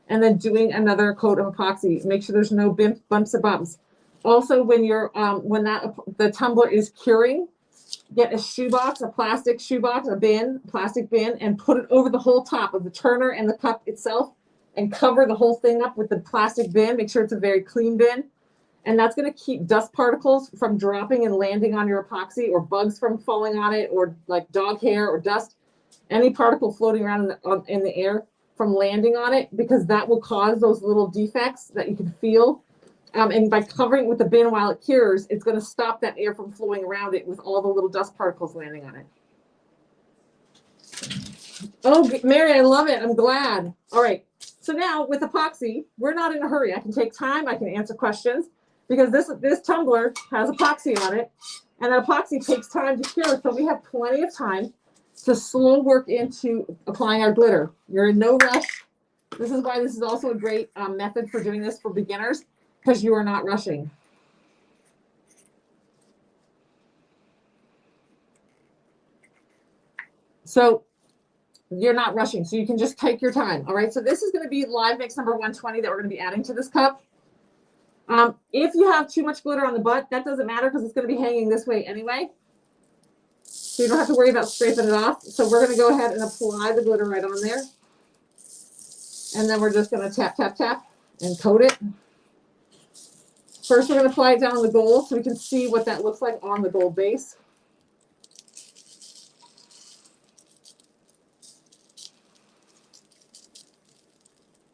And then doing another coat of epoxy. Make sure there's no bumps or bumps. Also, when you're the tumbler is curing, get a shoebox, a plastic shoebox, plastic bin, and put it over the whole top of the turner and the cup itself, and cover the whole thing up with the plastic bin. Make sure it's a very clean bin. And that's going to keep dust particles from dropping and landing on your epoxy, or bugs from falling on it, or like dog hair or dust, any particle floating around in the air from landing on it, because that will cause those little defects that you can feel. And by covering it with the bin while it cures, it's going to stop that air from flowing around it with all the little dust particles landing on it. Oh, Mary, I love it. I'm glad. All right. So now with epoxy, we're not in a hurry. I can take time. I can answer questions, because this tumbler has epoxy on it, and that epoxy takes time to cure. So we have plenty of time to slow work into applying our glitter. You're in no rush. This is why this is also a great method for doing this for beginners, because you are not rushing. So you're not rushing. So you can just take your time. All right. So this is going to be Live Mix number 120 that we're going to be adding to this cup. If you have too much glitter on the butt, that doesn't matter, because it's going to be hanging this way anyway. So you don't have to worry about scraping it off. So we're going to go ahead and apply the glitter right on there. And then we're just going to tap, tap, tap and coat it. First, we're going to apply it down on the gold so we can see what that looks like on the gold base.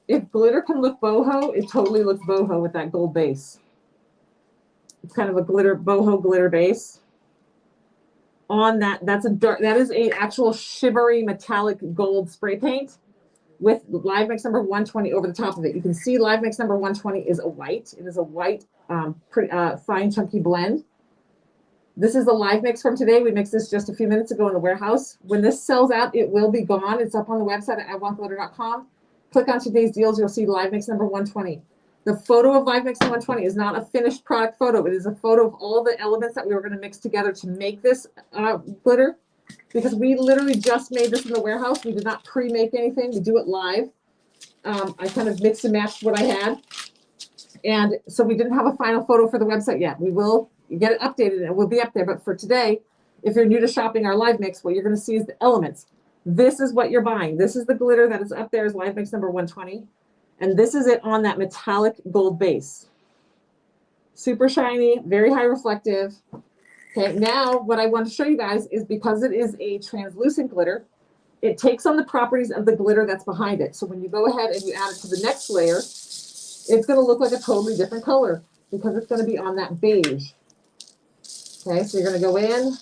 If glitter can look boho, it totally looks boho with that gold base. It's kind of a boho glitter base. On that, that is a actual shivery metallic gold spray paint with Live Mix number 120 over the top of it. You can see Live Mix number 120 is a white. It is a white, fine, chunky blend. This is the Live Mix from today. We mixed this just a few minutes ago in the warehouse. When this sells out, it will be gone. It's up on the website at iwantglitter.com. Click on today's deals. You'll see Live Mix number 120. The photo of Live Mix 120 is not a finished product photo. It is a photo of all the elements that we were going to mix together to make this glitter, because we literally just made this in the warehouse. We did not pre-make anything. We do it live. I kind of mixed and matched what I had. And so we didn't have a final photo for the website yet. We will get it updated and it will be up there. But for today, if you're new to shopping our Live Mix, what you're going to see is the elements. This is what you're buying. This is the glitter that is up there is Live Mix number 120. And this is it on that metallic gold base. Super shiny, very high reflective. Okay, now what I want to show you guys is, because it is a translucent glitter, it takes on the properties of the glitter that's behind it. So when you go ahead and you add it to the next layer, it's going to look like a totally different color, because it's going to be on that beige. Okay, so you're going to go in,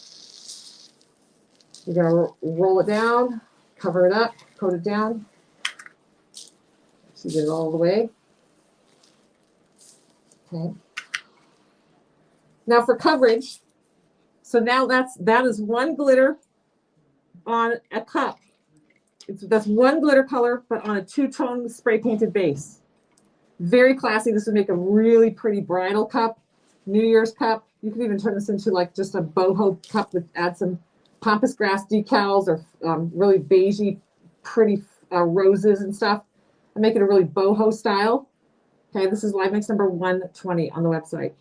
you're going to roll it down, cover it up, coat it down. So you get it all the way. Okay. Now for coverage, So now that is one glitter on a cup. That's one glitter color, but on a two-tone spray painted base. Very classy. This would make a really pretty bridal cup, New Year's cup. You could even turn this into like just a boho cup with add some pampas grass decals or really beigey, pretty roses and stuff, and make it a really boho style. Okay, this is live mix number 120 on the website.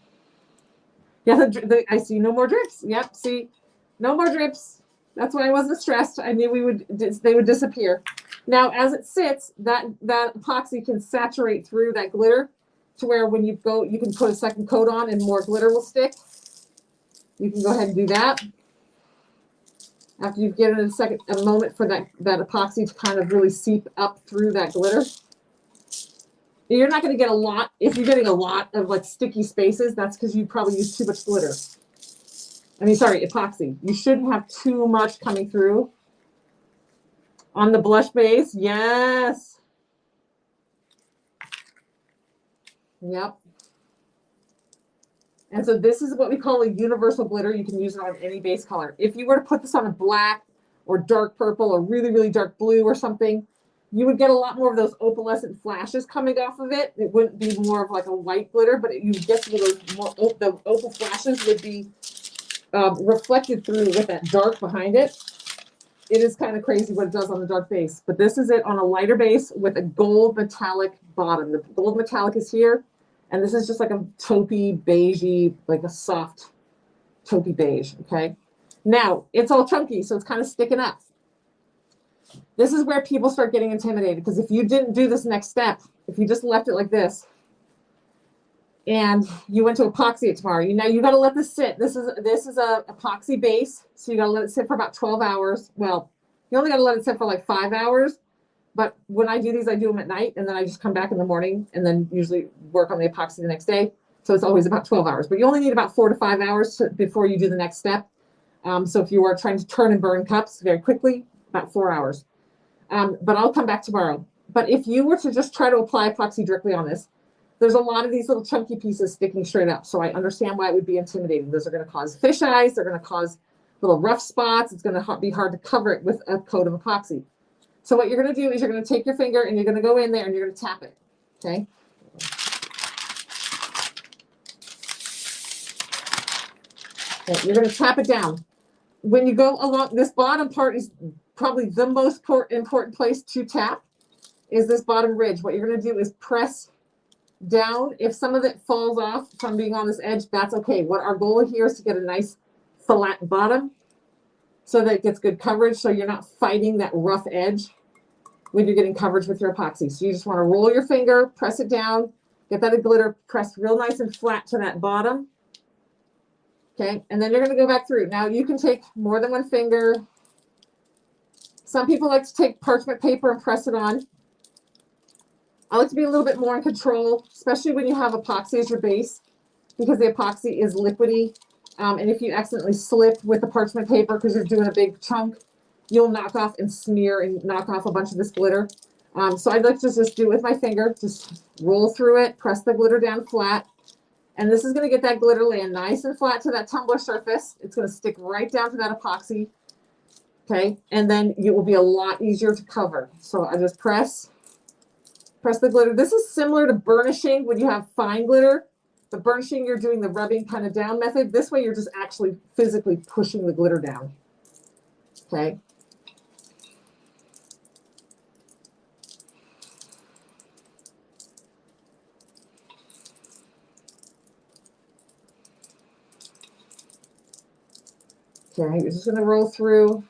Yeah, I see no more drips. Yep, see, no more drips. That's why I wasn't stressed. I knew they would disappear. Now, as it sits, that epoxy can saturate through that glitter to where when you go, you can put a second coat on and more glitter will stick. You can go ahead and do that. After you've given it a moment for that epoxy to kind of really seep up through that glitter. You're not going to get a lot. If you're getting a lot of like sticky spaces, that's because you probably use too much glitter. I mean, sorry, epoxy. You shouldn't have too much coming through. On the blush base, yes. Yep. And so this is what we call a universal glitter. You can use it on any base color. If you were to put this on a black or dark purple or really, really dark blue or something, you would get a lot more of those opalescent flashes coming off of it. It wouldn't be more of like a white glitter, but you would get some of those more, the opal flashes would be reflected through with that dark behind it. It is kind of crazy what it does on the dark base, but this is it on a lighter base with a gold metallic bottom. The gold metallic is here, and this is just like a taupey, beigey, like a soft taupey beige, okay? Now, it's all chunky, so it's kind of sticking up. This is where people start getting intimidated, because if you didn't do this next step, if you just left it like this, and you went to epoxy it tomorrow, you got to let this sit. This is a epoxy base, so you got to let it sit for about 12 hours. Well, you only got to let it sit for like 5 hours, but when I do these, I do them at night, and then I just come back in the morning and then usually work on the epoxy the next day. So it's always about 12 hours, but you only need about 4 to 5 hours before you do the next step. So if you are trying to turn and burn cups very quickly, about 4 hours. But I'll come back tomorrow. But if you were to just try to apply epoxy directly on this, there's a lot of these little chunky pieces sticking straight up. So I understand why it would be intimidating. Those are going to cause fish eyes. They're going to cause little rough spots. It's going to be hard to cover it with a coat of epoxy. So what you're going to do is you're going to take your finger and you're going to go in there and you're going to tap it. Okay. Okay, you're going to tap it down. When you go along, this bottom part is probably the most important place to tap, is this bottom ridge. What you're going to do is press down. If some of it falls off from being on this edge, that's okay. What our goal here is to get a nice flat bottom so that it gets good coverage, so you're not fighting that rough edge when you're getting coverage with your epoxy. So you just want to roll your finger, press it down, get that glitter pressed real nice and flat to that bottom. Okay, and then you're going to go back through. Now you can take more than one finger. Some people like to take parchment paper and press it on. I like to be a little bit more in control, especially when you have epoxy as your base, because the epoxy is liquidy. And if you accidentally slip with the parchment paper because you're doing a big chunk, you'll knock off and smear and knock off a bunch of this glitter. So I'd like to just do it with my finger, just roll through it, press the glitter down flat. And this is going to get that glitter laying nice and flat to that tumbler surface. It's going to stick right down to that epoxy. Okay, and then it will be a lot easier to cover. So I just press the glitter. This is similar to burnishing when you have fine glitter. The burnishing, you're doing the rubbing kind of down method. This way, you're just actually physically pushing the glitter down. Okay. Okay, you're just going to roll through.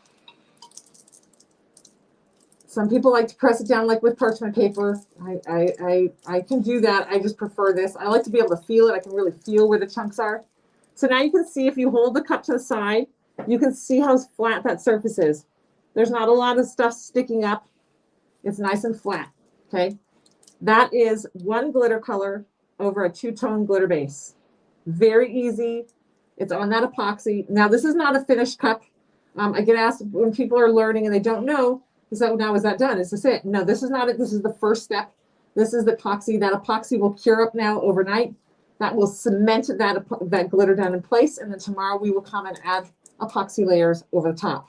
Some people like to press it down like with parchment paper. I can do that. I just prefer this. I like to be able to feel it. I can really feel where the chunks are. So now you can see, if you hold the cup to the side, you can see how flat that surface is. There's not a lot of stuff sticking up. It's nice and flat. Okay. That is one glitter color over a two-tone glitter base. Very easy. It's on that epoxy. Now, this is not a finished cup. I get asked when people are learning and they don't know, so now is that done? Is this it? No, this is not it. This is the first step. This is the epoxy. That epoxy will cure up now overnight. That will cement that glitter down in place. And then tomorrow we will come and add epoxy layers over the top.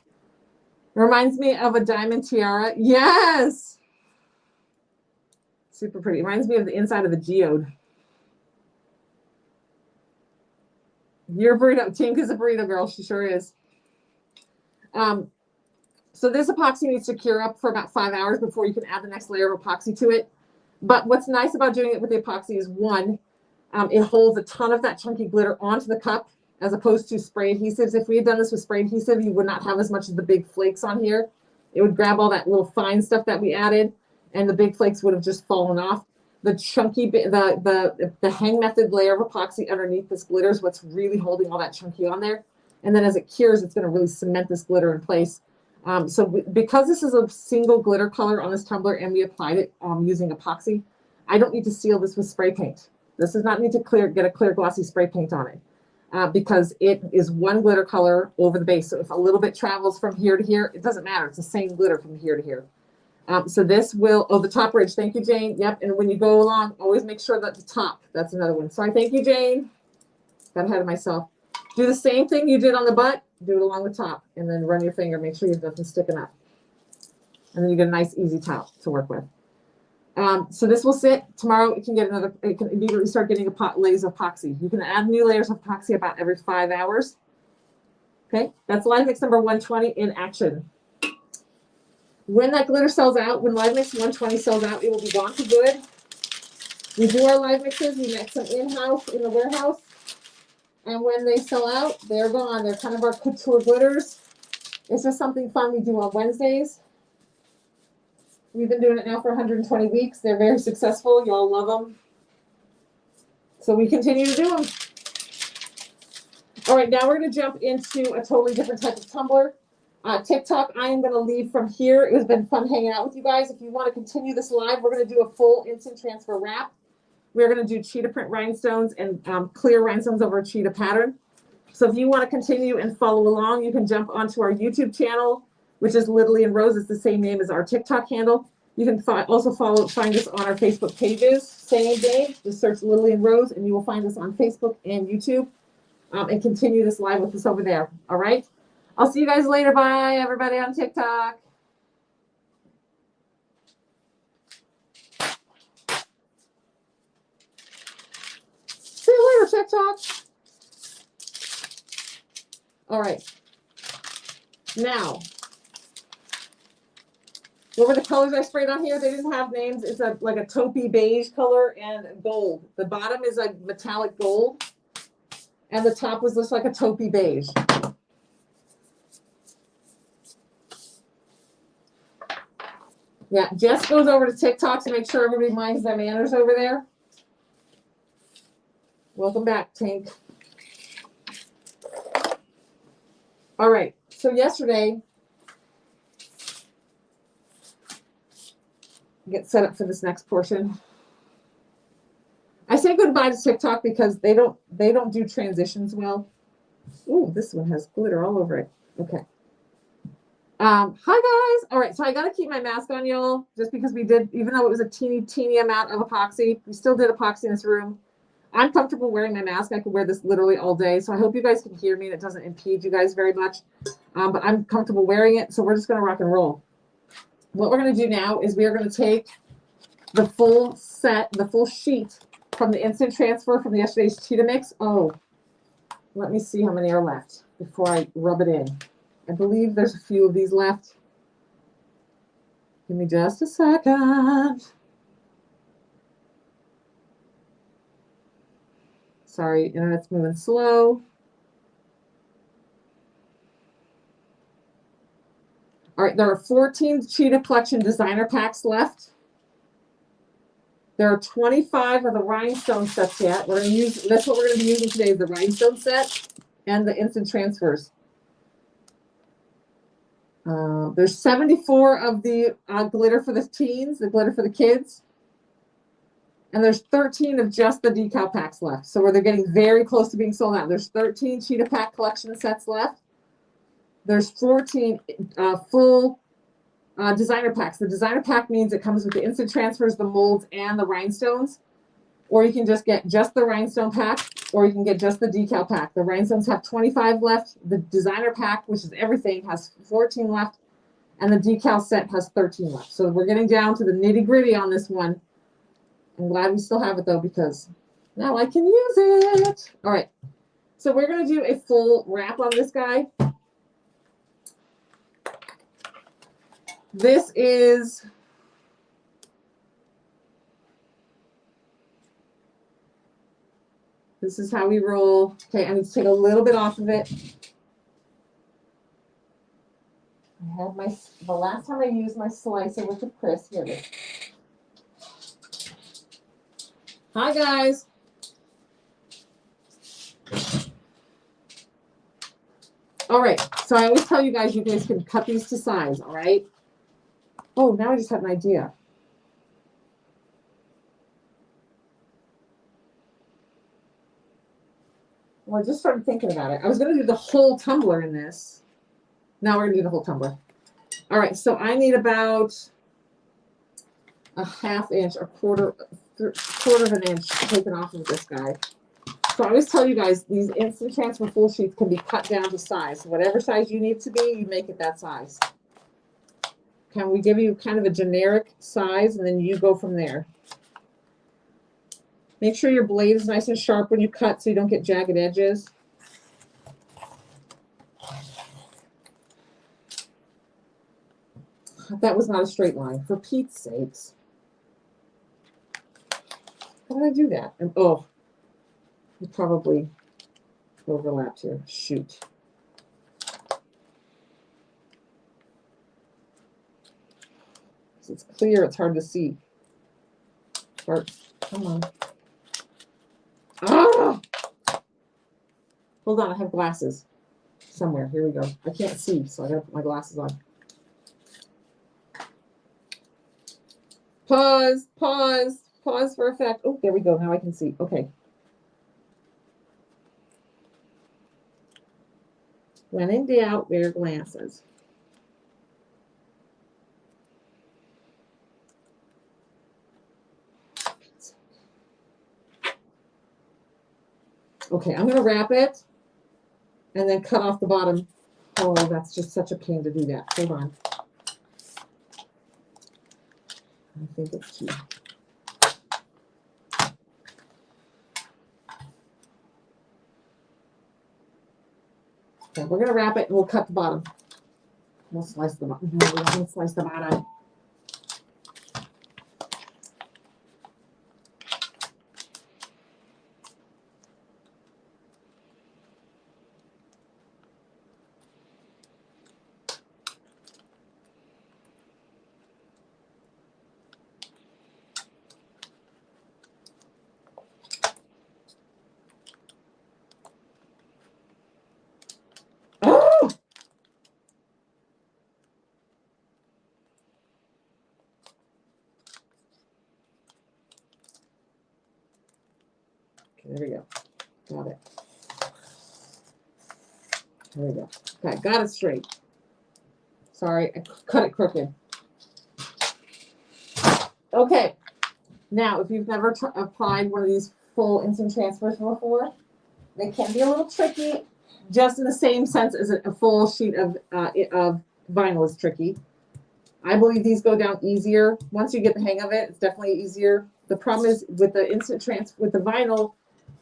It reminds me of a diamond tiara. Yes. Super pretty. It reminds me of the inside of a geode. You're a burrito. Tink is a burrito girl. She sure is. So this epoxy needs to cure up for about 5 hours before you can add the next layer of epoxy to it. But what's nice about doing it with the epoxy is one, it holds a ton of that chunky glitter onto the cup as opposed to spray adhesives. If we had done this with spray adhesive, you would not have as much of the big flakes on here. It would grab all that little fine stuff that we added and the big flakes would have just fallen off. The chunky, the hang method layer of epoxy underneath this glitter is what's really holding all that chunky on there. And then as it cures, it's going to really cement this glitter in place. Because this is a single glitter color on this tumbler and we applied it using epoxy, I don't need to seal this with spray paint. This does not need to get a clear glossy spray paint on it because it is one glitter color over the base. So if a little bit travels from here to here, it doesn't matter. It's the same glitter from here to here. So this will, oh, the top ridge. Thank you, Jane. Yep. And when you go along, always make sure that the top, that's another one. Sorry. Thank you, Jane. Got ahead of myself. Do the same thing you did on the butt. Do it along the top and then run your finger. Make sure you have nothing sticking up. And then you get a nice, easy top to work with. So this will sit. Tomorrow you can get another, you can immediately start getting layers of epoxy. You can add new layers of epoxy about every 5 hours. Okay. That's live mix number 120 in action. When that glitter sells out, when live mix 120 sells out, it will be gone for good. We do our live mixes. We mix them in-house in the warehouse. And when they sell out, they're gone. They're kind of our couture glitters. It's just something fun we do on Wednesdays. We've been doing it now for 120 weeks. They're very successful. You all love them. So we continue to do them. All right, now we're going to jump into a totally different type of tumbler. TikTok, I am going to leave from here. It has been fun hanging out with you guys. If you want to continue this live, we're going to do a full instant transfer wrap. We're going to do cheetah print rhinestones and clear rhinestones over a cheetah pattern. So if you want to continue and follow along, you can jump onto our YouTube channel, which is Literally in Rose. It's the same name as our TikTok handle. You can also find us on our Facebook pages. Same name. Just search Literally in Rose, and you will find us on Facebook and YouTube. And continue this live with us over there. All right. I'll see you guys later. Bye, everybody on TikTok. See you later, TikTok. All right. Now, what were the colors I sprayed on here? They didn't have names. It's like a taupey beige color and gold. The bottom is a metallic gold, and the top was just like a taupey beige. Yeah, Jess goes over to TikTok to make sure everybody minds their manners over there. Welcome back, Tink. All right, so yesterday, get set up for this next portion. I say goodbye to TikTok because they don't do transitions well. Ooh, this one has glitter all over it. Okay. Hi guys. All right, so I got to keep my mask on, y'all, just because we did, even though it was a teeny amount of epoxy, we still did epoxy in this room. I'm comfortable wearing my mask. I could wear this literally all day, so I hope you guys can hear me and it doesn't impede you guys very much. But I'm comfortable wearing it, so we're just going to rock and roll. What we're going to do now is we are going to take the full set, the full sheet from the instant transfer from yesterday's cheetah mix. Oh, let me see how many are left before I rub it in. I believe there's a few of these left. Give me just a second. Sorry, internet's moving slow. All right, there are 14 Cheetah Collection designer packs left. There are 25 of the rhinestone sets yet. We're going to use, that's what we're going to be using today, is the rhinestone set and the instant transfers. There's 74 of the glitter for the teens, the glitter for the kids. And there's 13 of just the decal packs left. So they're getting very close to being sold out. There's 13 Cheetah Pack collection sets left. There's 14 full designer packs. The designer pack means it comes with the instant transfers, the molds, and the rhinestones. or you can just get just the rhinestone pack, or you can get just the decal pack. The rhinestones have 25 left. The designer pack, which is everything, has 14 left, and the decal set has 13 left. So we're getting down to the nitty gritty on this one. I'm glad we still have it though, because now I can use it. All right. So we're going to do a full wrap on this guy. This is how we roll. Okay, I need to take a little bit off of it. I had the last time I used my slicer with the crisp. Here it is. Hi guys. All right, so I always tell you guys can cut these to size, all right? Oh, now I just had an idea. Well, I just started thinking about it. I was going to do the whole tumbler in this. Now we're going to do the whole tumbler. All right, so I need about a ½ inch, a quarter of an inch taken off of this guy. So I always tell you guys, these instant transfer full sheets can be cut down to size. Whatever size you need to be, you make it that size. Can we give you kind of a generic size, and then you go from there. Make sure your blade is nice and sharp when you cut so you don't get jagged edges. That was not a straight line, for Pete's sakes. How did I do that? And, oh, it probably overlapped here. Shoot. It's clear, it's hard to see. Bart, come on. Ah! Hold on, I have glasses somewhere. Here we go. I can't see, so I gotta put my glasses on. Pause, pause, pause for effect. Oh, there we go. Now I can see. Okay. When in doubt, wear glasses. Okay, I'm going to wrap it and then cut off the bottom. Oh, that's just such a pain to do that. Hold on. I think it's too. Okay, we're going to wrap it and we'll cut the bottom. We'll slice the bottom. No, we don't slice the bottom. There we go. Got it. There we go. Okay, got it straight. Sorry, I cut it crooked. Okay. Now, if you've never applied one of these full instant transfers before, they can be a little tricky, just in the same sense as a full sheet of vinyl is tricky. I believe these go down easier. Once you get the hang of it, it's definitely easier. The problem is with the instant transfer, with the vinyl,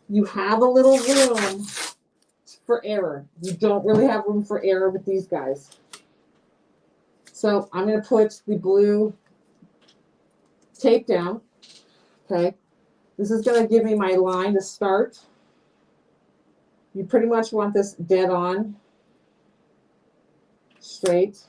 you have a little room for error. You don't really have room for error with these guys. So I'm going to put the blue tape down. Okay. This is going to give me my line to start. You pretty much want this dead on, straight.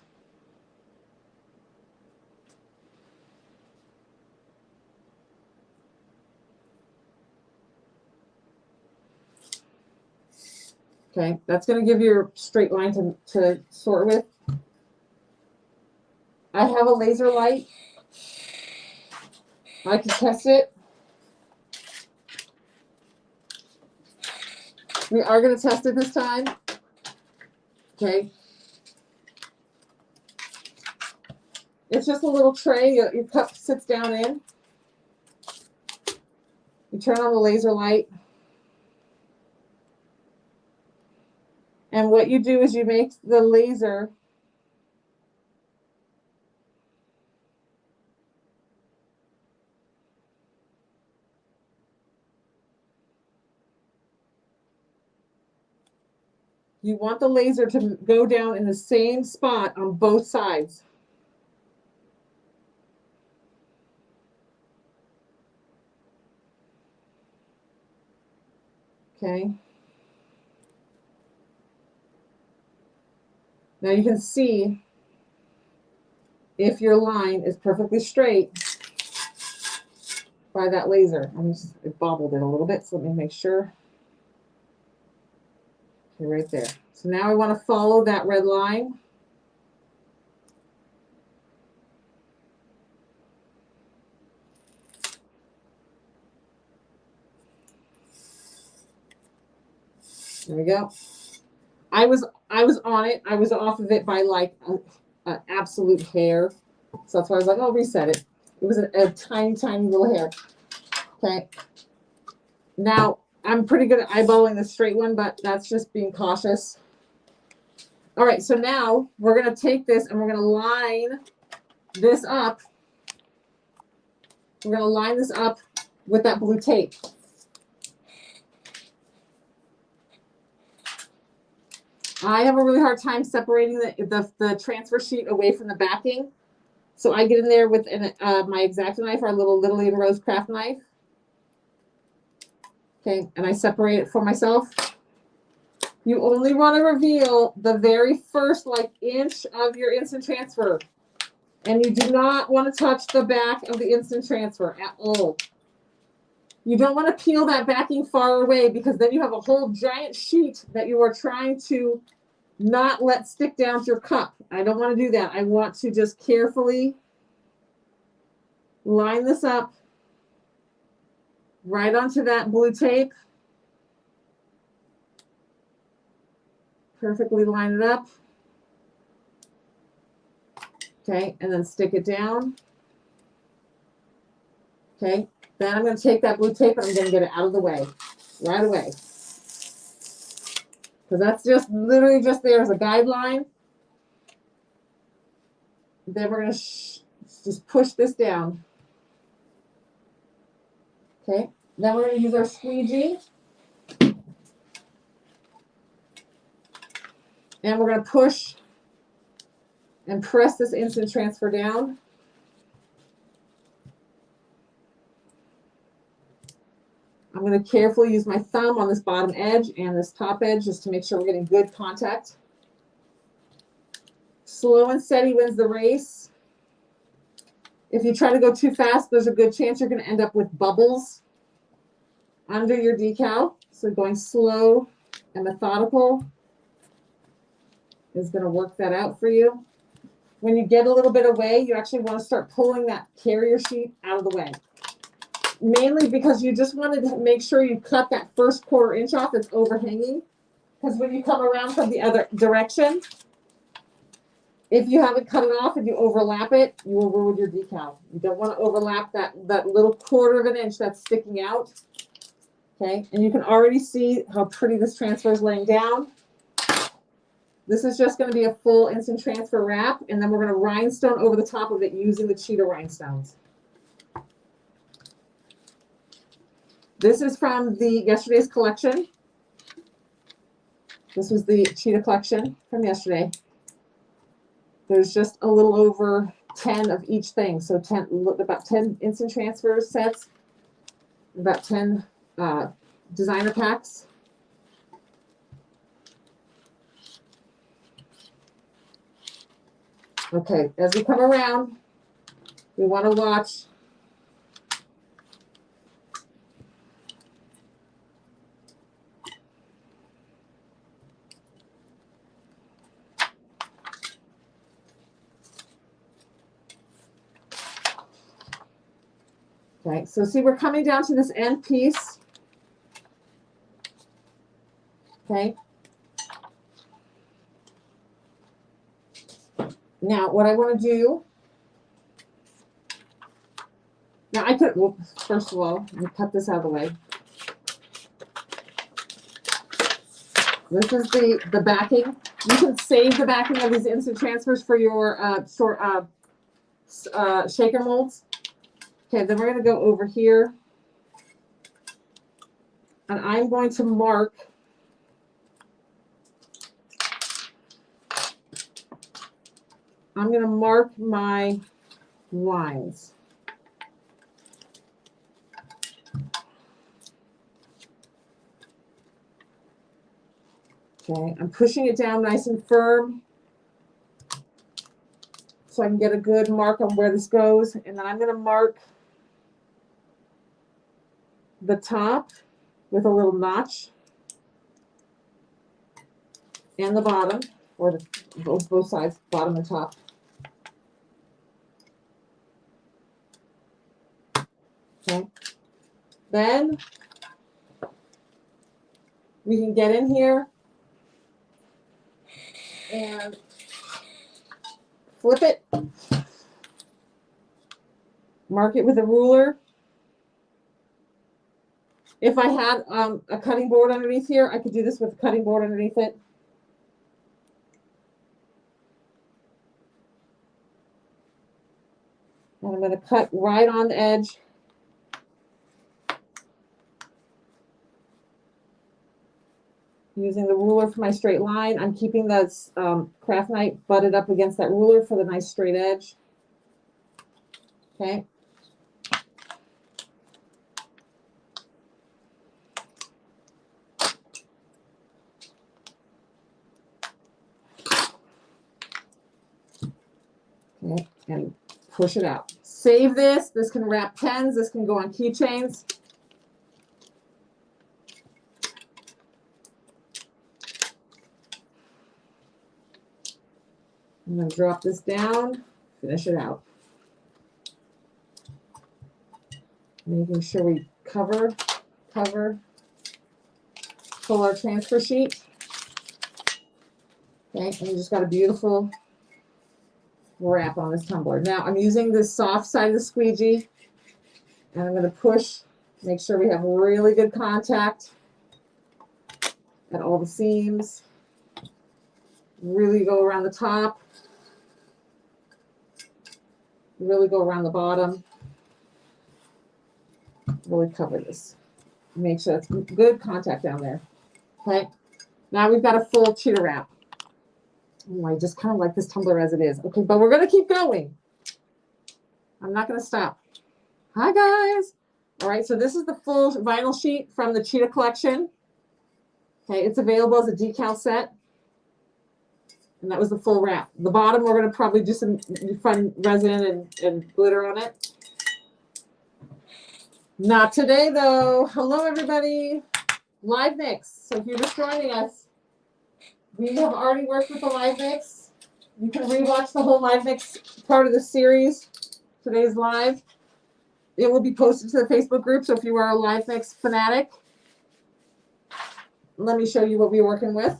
Okay, that's going to give you a straight line to sort with. I have a laser light. I can test it. We are going to test it this time. Okay. It's just a little tray your cup sits down in. You turn on the laser light. And what you do is you make the laser you want the laser to go down in the same spot on both sides. Okay. Now you can see if your line is perfectly straight by that laser. It bobbled it a little bit, so let me make sure. Okay, right there. So now I want to follow that red line. There we go. I was on it. I was off of it by like an absolute hair. So that's why I was like, I'll reset it. It was a tiny, tiny little hair. Okay. Now, I'm pretty good at eyeballing the straight one, but that's just being cautious. All right, so now we're going to take this and we're going to line this up. We're going to line this up with that blue tape. I have a really hard time separating the transfer sheet away from the backing. So I get in there with my X-Acto knife, our little Lily and Rose craft knife. Okay, and I separate it for myself. You only want to reveal the very first like inch of your instant transfer. And you do not want to touch the back of the instant transfer at all. You don't want to peel that backing far away because then you have a whole giant sheet that you are trying to not let stick down to your cup. I don't want to do that. I want to just carefully line this up right onto that blue tape. Perfectly line it up. Okay, and then stick it down. Okay, then I'm going to take that blue tape and I'm going to get it out of the way right away. Because that's just literally just there as a guideline. Then we're going to just push this down. Okay, then we're going to use our squeegee. And we're going to push and press this instant transfer down. I'm going to carefully use my thumb on this bottom edge and this top edge just to make sure we're getting good contact. Slow and steady wins the race. If you try to go too fast, there's a good chance you're going to end up with bubbles under your decal. So going slow and methodical is going to work that out for you. When you get a little bit away, you actually want to start pulling that carrier sheet out of the way. Mainly because you just want to make sure you cut that first 1/4 inch off that's overhanging. Because when you come around from the other direction, if you haven't cut it off and you overlap it, you will ruin your decal. You don't want to overlap that little 1/4 inch that's sticking out. Okay, and you can already see how pretty this transfer is laying down. This is just going to be a full instant transfer wrap, and then we're going to rhinestone over the top of it using the cheetah rhinestones. This is from yesterday's collection. This was the cheetah collection from yesterday. There's just a little over 10 of each thing. So about 10 instant transfer sets, about 10 designer packs. Okay, as we come around, we want to watch. Okay, so see, we're coming down to this end piece. Okay. Now, what I want to do Now I could, well, first of all, let me cut this out of the way. This is the backing. You can save the backing of these instant transfers for your shaker molds. Okay, then we're going to go over here. And I'm going to mark my lines. Okay, I'm pushing it down nice and firm so I can get a good mark on where this goes. And then I'm going to mark the top with a little notch and the bottom, or both sides, bottom and top. Okay. Then we can get in here and flip it, mark it with a ruler. If I had a cutting board underneath here, I could do this with a cutting board underneath it. And I'm going to cut right on the edge. Using the ruler for my straight line. I'm keeping the craft knife butted up against that ruler for the nice straight edge. Okay. Okay, and push it out. Save this. This can wrap pens. This can go on keychains. I'm going to drop this down, finish it out. Making sure we cover, pull our transfer sheet. Okay, and we just got a beautiful wrap on this tumbler. Now I'm using the soft side of the squeegee, and I'm going to push, make sure we have really good contact at all the seams. Really go around the top. Really go around the bottom. Really cover this. Make sure it's good contact down there. Okay. Now we've got a full cheetah wrap. Oh, I just kind of like this tumbler as it is. Okay, but we're going to keep going. I'm not going to stop. Hi, guys. All right, so this is the full vinyl sheet from the Cheetah collection. Okay, it's available as a decal set. And that was the full wrap. The bottom, we're going to probably do some fun resin and glitter on it. Not today, though. Hello, everybody. Live mix. So if you're just joining us, we have already worked with the live mix. You can rewatch the whole live mix part of the series. Today's live. It will be posted to the Facebook group. So if you are a live mix fanatic, let me show you what we're working with.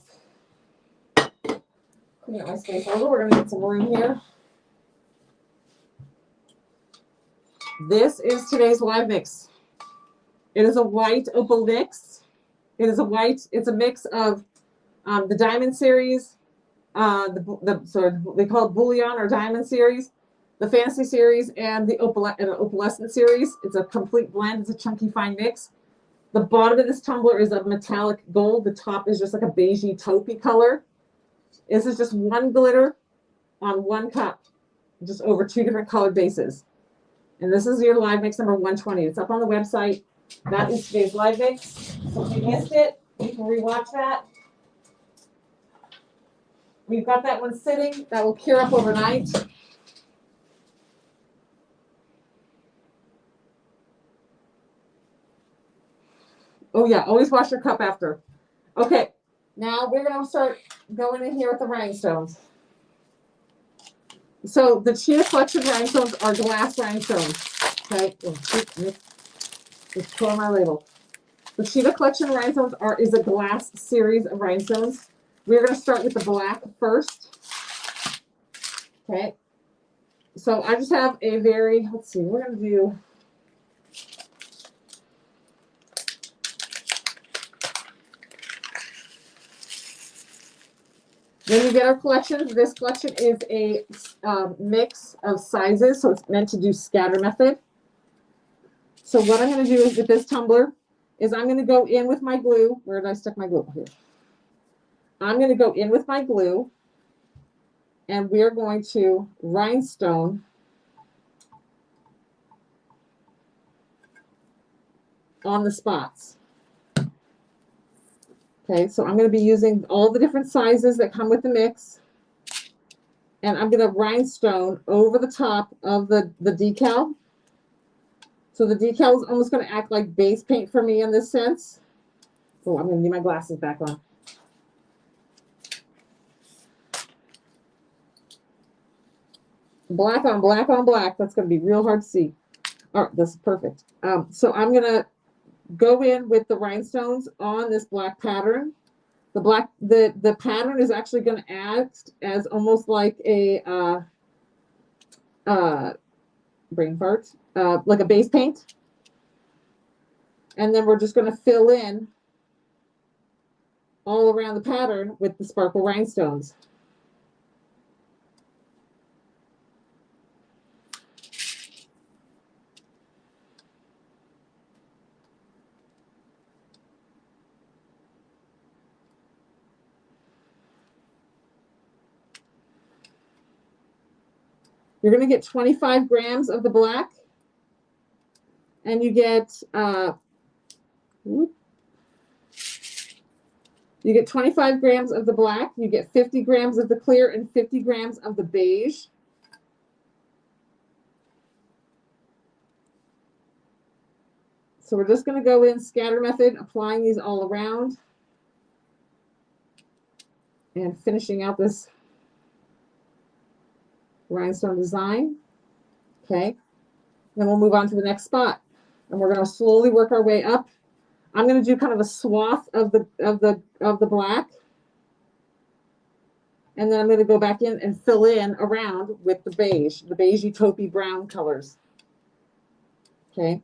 Clean out my space a little. We're going to get some room here. This is today's live mix. It is a white opal mix. It is a white. It's a mix of the Diamond series, they call it Bullion or Diamond series, the Fantasy series, and the Opalescent series. It's a complete blend. It's a chunky, fine mix. The bottom of this tumbler is a metallic gold. The top is just like a beigey taupey color. This is just one glitter on one cup, just over two different colored bases. And this is your live mix number 120. It's up on the website. That is today's live mix. So if you missed it, you can rewatch that. We've got that one sitting. That will cure up overnight. Oh yeah, always wash your cup after. Okay, now we're going to start going in here with the rhinestones. So the Cheetah collection rhinestones are glass rhinestones. Okay, just pour my label. The Cheetah collection rhinestones is a glass series of rhinestones. We're going to start with the black first. Okay. So I just have a very, let's see, we're going to do When you get our collection, this collection is a mix of sizes, so it's meant to do scatter method. So what I'm going to do is with this tumbler is I'm going to go in with my glue. Where did I stick my glue? Here. I'm going to go in with my glue, and we're going to rhinestone on the spots. Okay, so I'm going to be using all the different sizes that come with the mix, and I'm going to rhinestone over the top of the decal. So the decal is almost going to act like base paint for me in this sense. Oh, I'm going to need my glasses back on. Black on black on black. That's going to be real hard to see. All right, this is perfect. So I'm going to go in with the rhinestones on this black pattern. The pattern is actually going to act as almost like a brain fart, like a base paint. And then we're just going to fill in all around the pattern with the sparkle rhinestones. You're going to get 25 grams of the black, and you get 25 grams of the black, you get 50 grams of the clear, and 50 grams of the beige. So we're just going to go in scatter method, applying these all around and finishing out this rhinestone design. Okay, then we'll move on to the next spot, and we're going to slowly work our way up. I'm going to do kind of a swath of the black, and then I'm going to go back in and fill in around with the beigey taupey brown colors. Okay.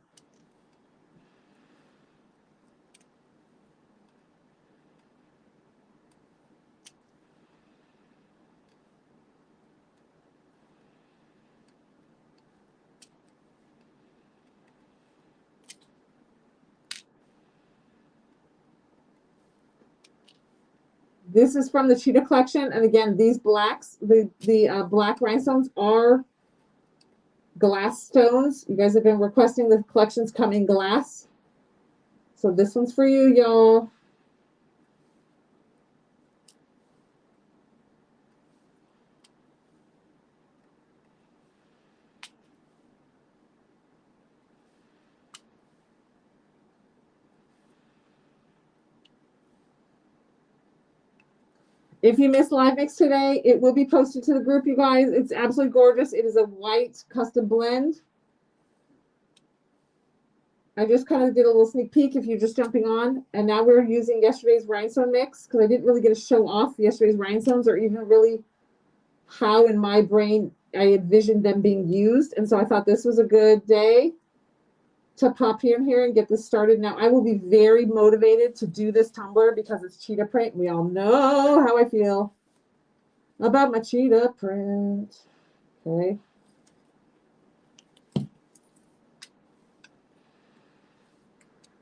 This is from the Cheetah collection, and again, these blacks, the black rhinestones are glass stones. You guys have been requesting the collections come in glass, so this one's for you, y'all. If you missed live mix today, it will be posted to the group, you guys. It's absolutely gorgeous. It is a white custom blend. I just kind of did a little sneak peek if you're just jumping on. And now we're using yesterday's rhinestone mix because I didn't really get to show off yesterday's rhinestones or even really how in my brain I envisioned them being used. And so I thought this was a good day to pop in here and get this started. Now I will be very motivated to do this tumbler because it's cheetah print. We all know how I feel about my cheetah print. Okay.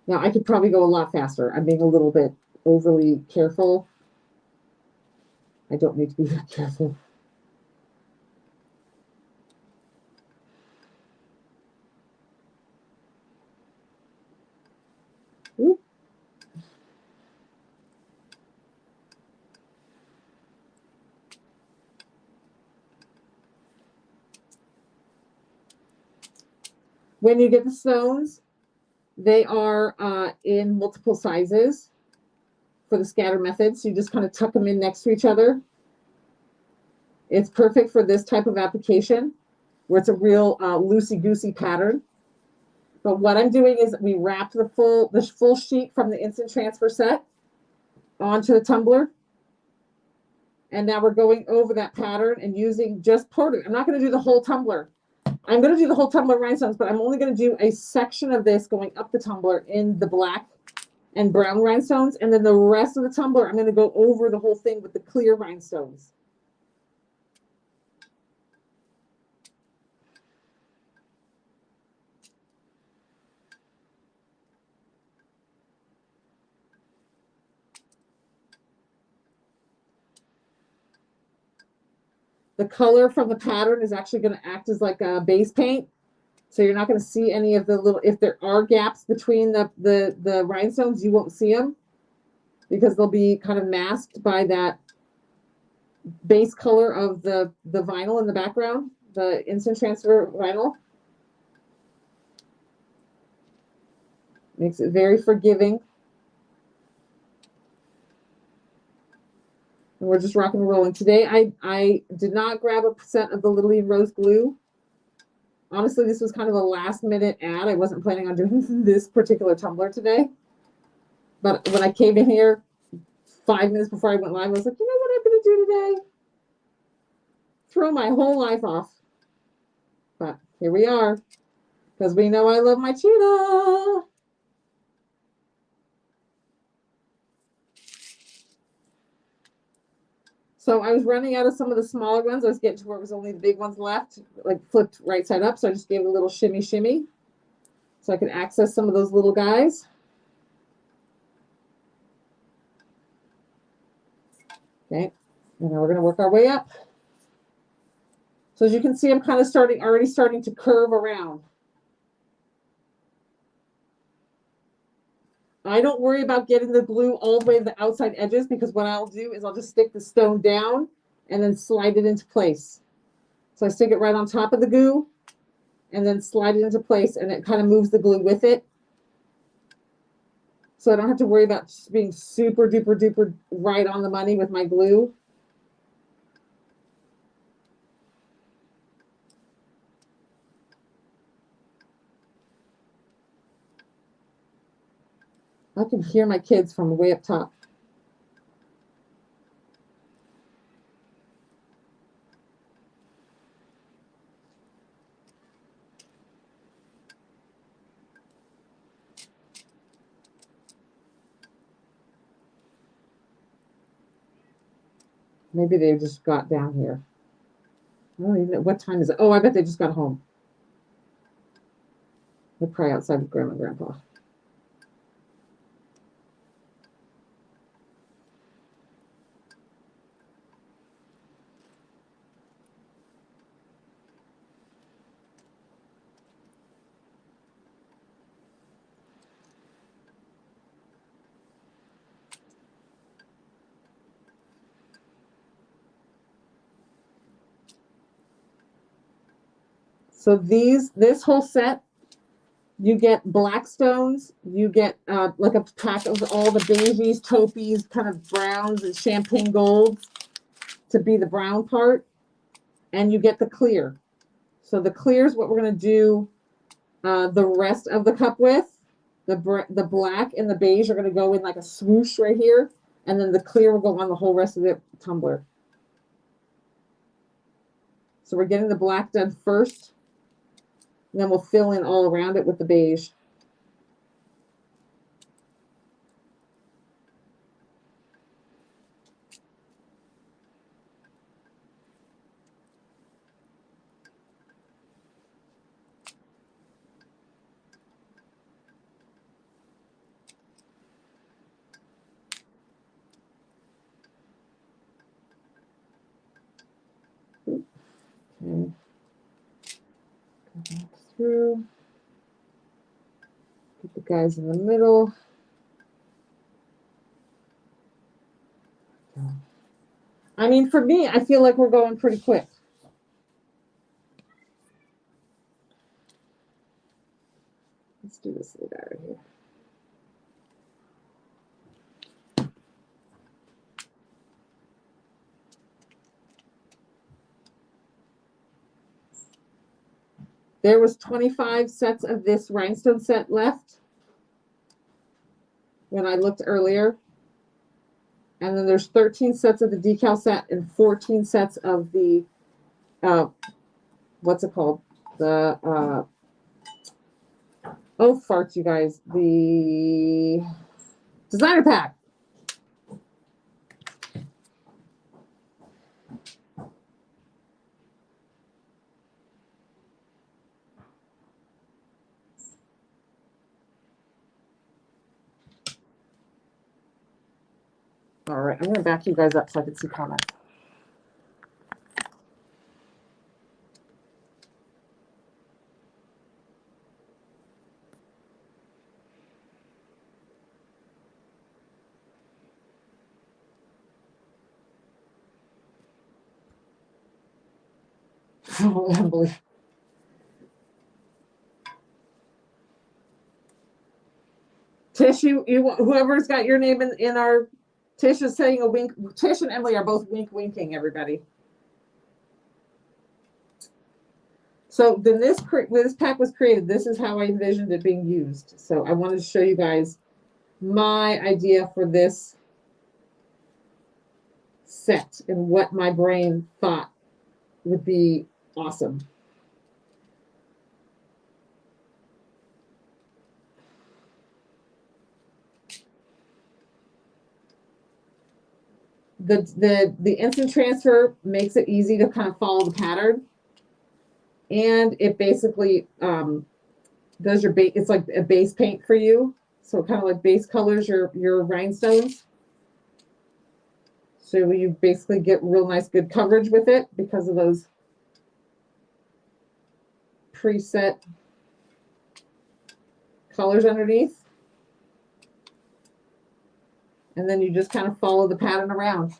Now I could probably go a lot faster. I'm being a little bit overly careful. I don't need to be that careful. Ooh. When you get the stones, they are in multiple sizes for the scatter method. So you just kind of tuck them in next to each other. It's perfect for this type of application where it's a real loosey-goosey pattern. But what I'm doing is we wrap the full sheet from the instant transfer set onto the tumbler. And now we're going over that pattern and using just part of it. I'm not going to do the whole tumbler. I'm going to do the whole tumbler rhinestones, but I'm only going to do a section of this going up the tumbler in the black and brown rhinestones. And then the rest of the tumbler, I'm going to go over the whole thing with the clear rhinestones. The color from the pattern is actually going to act as like a base paint. So you're not going to see any of the little, if there are gaps between the rhinestones, you won't see them because they'll be kind of masked by that base color of the vinyl in the background, the instant transfer vinyl. Makes it very forgiving. And we're just rocking and rolling. Today, I did not grab a set of the Lily Rose glue. Honestly, this was kind of a last minute ad. I wasn't planning on doing this particular tumbler today. But when I came in here 5 minutes before I went live, I was like, you know what I'm going to do today? Throw my whole life off. But here we are. Because we know I love my cheetah. So I was running out of some of the smaller ones. I was getting to where it was only the big ones left, like flipped right side up. So I just gave it a little shimmy shimmy so I could access some of those little guys. Okay, and now we're going to work our way up. So as you can see, I'm kind of already starting to curve around. I don't worry about getting the glue all the way to the outside edges because what I'll do is I'll just stick the stone down and then slide it into place. So I stick it right on top of the glue and then slide it into place, and it kind of moves the glue with it. So I don't have to worry about being super duper duper right on the money with my glue. I can hear my kids from way up top. Maybe they just got down here. I don't even know. What time is it? Oh, I bet they just got home. They're probably outside with Grandma and Grandpa. So this whole set, you get black stones, you get like a pack of all the beiges, taupees, kind of browns and champagne golds to be the brown part, and you get the clear. So the clear is what we're going to do the rest of the cup with. The black and the beige are going to go in like a swoosh right here, and then the clear will go on the whole rest of the tumbler. So we're getting the black done first. And then we'll fill in all around it with the beige. Okay. Go back through. Get the guys in the middle. I mean, for me, I feel like we're going pretty quick. Let's do this little guy right here. There was 25 sets of this rhinestone set left when I looked earlier. And then there's 13 sets of the decal set and 14 sets of the, what's it called? The, oh, farts, you guys. The Designer pack. All right, I'm going to back you guys up so I can see comments. Unbelievable. Tish, whoever's got your name in our, Tish is saying a wink. Tish and Emily are both winking, everybody. So then this pack was created. This is how I envisioned it being used. So I wanted to show you guys my idea for this set and what my brain thought would be awesome. The instant transfer makes it easy to kind of follow the pattern, and it basically does your base. It's like a base paint for you, so it kind of like base colors your rhinestones. So you basically get real nice, good coverage with it because of those preset colors underneath. And then you just kind of follow the pattern around.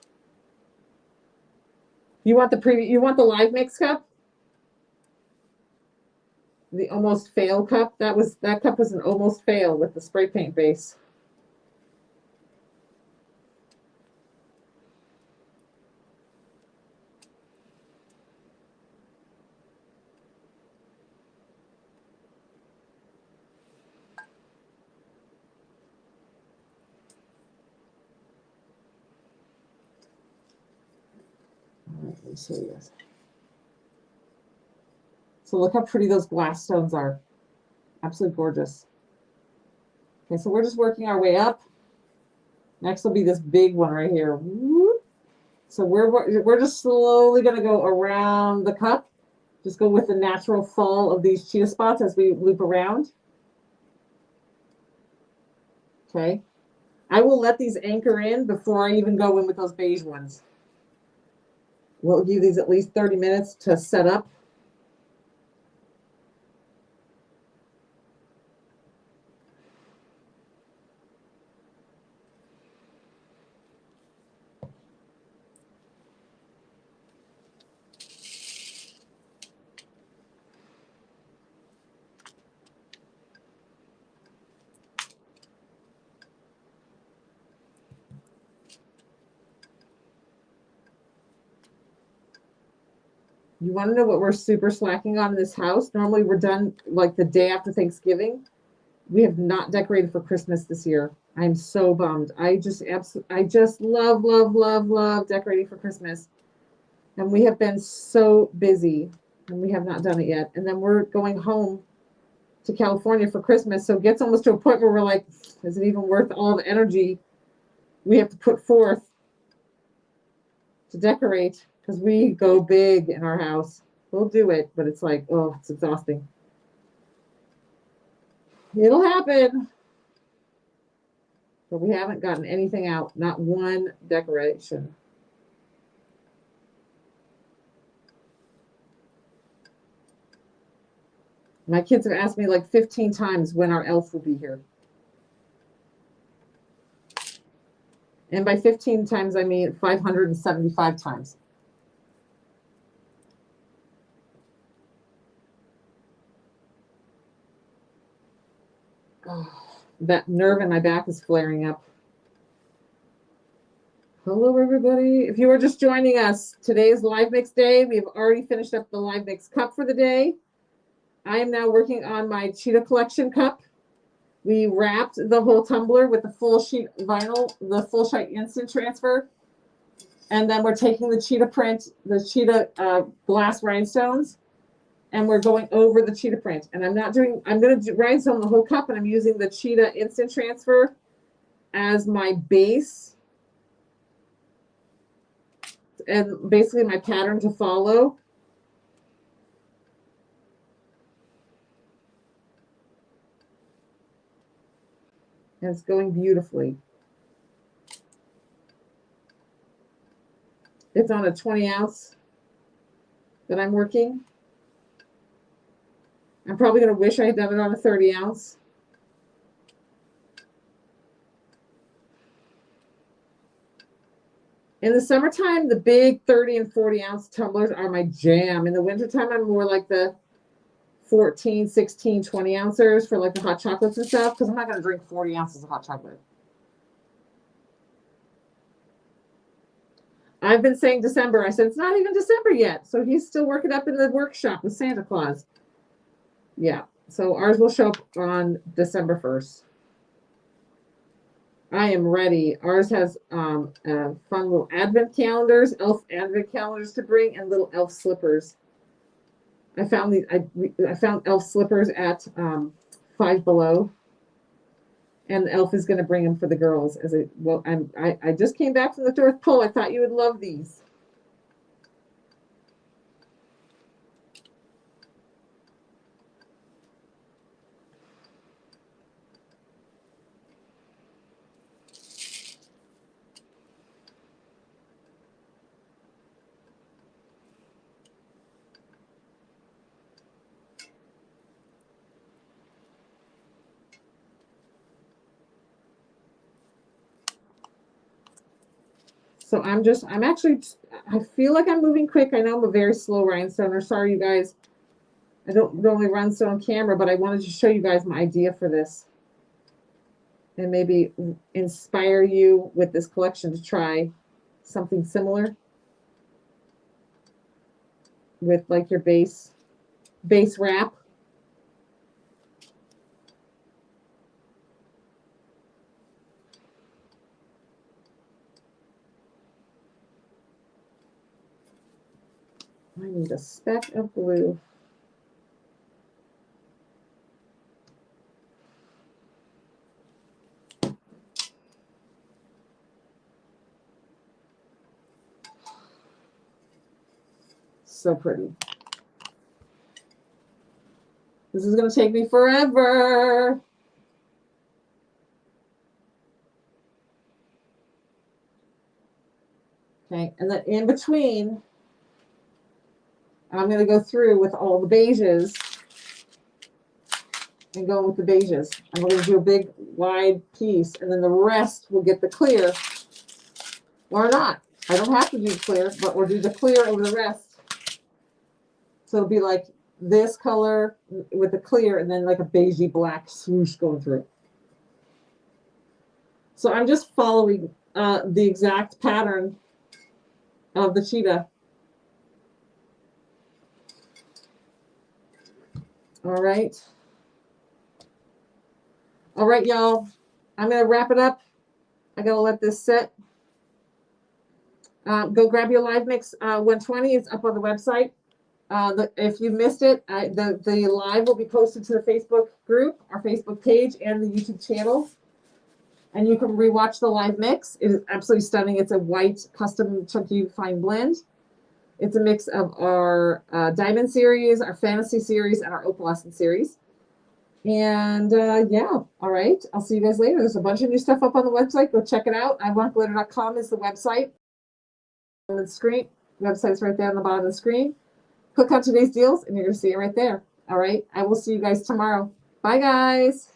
You want the live mix cup? The almost fail cup? That cup was an almost fail with the spray paint base. Let me show you this. So look how pretty those glass stones are. Absolutely gorgeous. Okay, so we're just working our way up. Next will be this big one right here. So we're just slowly going to go around the cup. Just go with the natural fall of these cheetah spots as we loop around. Okay. I will let these anchor in before I even go in with those beige ones. We'll give these at least 30 minutes to set up. You want to know what we're super slacking on in this house? Normally we're done like the day after Thanksgiving. We have not decorated for Christmas this year. I'm so bummed. I just love, love, love, love decorating for Christmas. And we have been so busy and we have not done it yet. And then we're going home to California for Christmas. So it gets almost to a point where we're like, is it even worth all the energy we have to put forth to decorate? Because we go big in our house. We'll do it, but it's like, oh, it's exhausting. It'll happen. But we haven't gotten anything out, not one decoration. My kids have asked me like 15 times when our elf will be here. And by 15 times, I mean 575 times. Oh, that nerve in my back is flaring up. Hello, everybody. If you are just joining us, today is Live Mix Day. We've already finished up the Live Mix cup for the day. I am now working on my Cheetah Collection cup. We wrapped the whole tumbler with the full sheet vinyl, the full sheet instant transfer. And then we're taking the cheetah print, the cheetah glass rhinestones, and we're going over the cheetah print. And I'm going to rhinestone the whole cup, and I'm using the cheetah instant transfer as my base and basically my pattern to follow. And it's going beautifully. It's on a 20 ounce that I'm working. I'm probably going to wish I had done it on a 30 ounce. In the summertime, the big 30 and 40 ounce tumblers are my jam. In the wintertime, I'm more like the 14, 16, 20 ounces for like the hot chocolates and stuff, because I'm not going to drink 40 ounces of hot chocolate. I've been saying December. I said, it's not even December yet. So he's still working up in the workshop with Santa Claus. Yeah. So ours will show up on December 1st. I am ready. Ours has fun little advent calendars, elf advent calendars to bring, and little elf slippers. I found these. I found elf slippers at Five Below, and the elf is going to bring them for the girls. As a well, I just came back from the North Pole. I thought you would love these. So I feel like I'm moving quick. I know I'm a very slow rhinestoner. Sorry, you guys. I don't normally rhinestone camera, but I wanted to show you guys my idea for this. And maybe inspire you with this collection to try something similar with like your base wrap. I need a speck of glue. So pretty. This is going to take me forever. Okay, and then in between, I'm going to go through with all the beiges and go with the beiges. And we're going to do a big wide piece, and then the rest will get the clear or not. I don't have to do clear, but we'll do the clear over the rest. So it'll be like this color with the clear and then like a beigey black swoosh going through. So I'm just following the exact pattern of the cheetah. All right. All right, y'all. I'm going to wrap it up. I got to let this sit. Go grab your Live Mix 120. It's up on the website. If you missed it, the live will be posted to the Facebook group, our Facebook page, and the YouTube channel. And you can rewatch the live mix. It is absolutely stunning. It's a white custom chunky fine blend. It's a mix of our Diamond series, our Fantasy series, and our Opalescent series. And yeah, all right. I'll see you guys later. There's a bunch of new stuff up on the website. Go check it out. iwantglitter.com is the website. On the screen, website's right there on the bottom of the screen. Click on today's deals, and you're going to see it right there. All right. I will see you guys tomorrow. Bye, guys.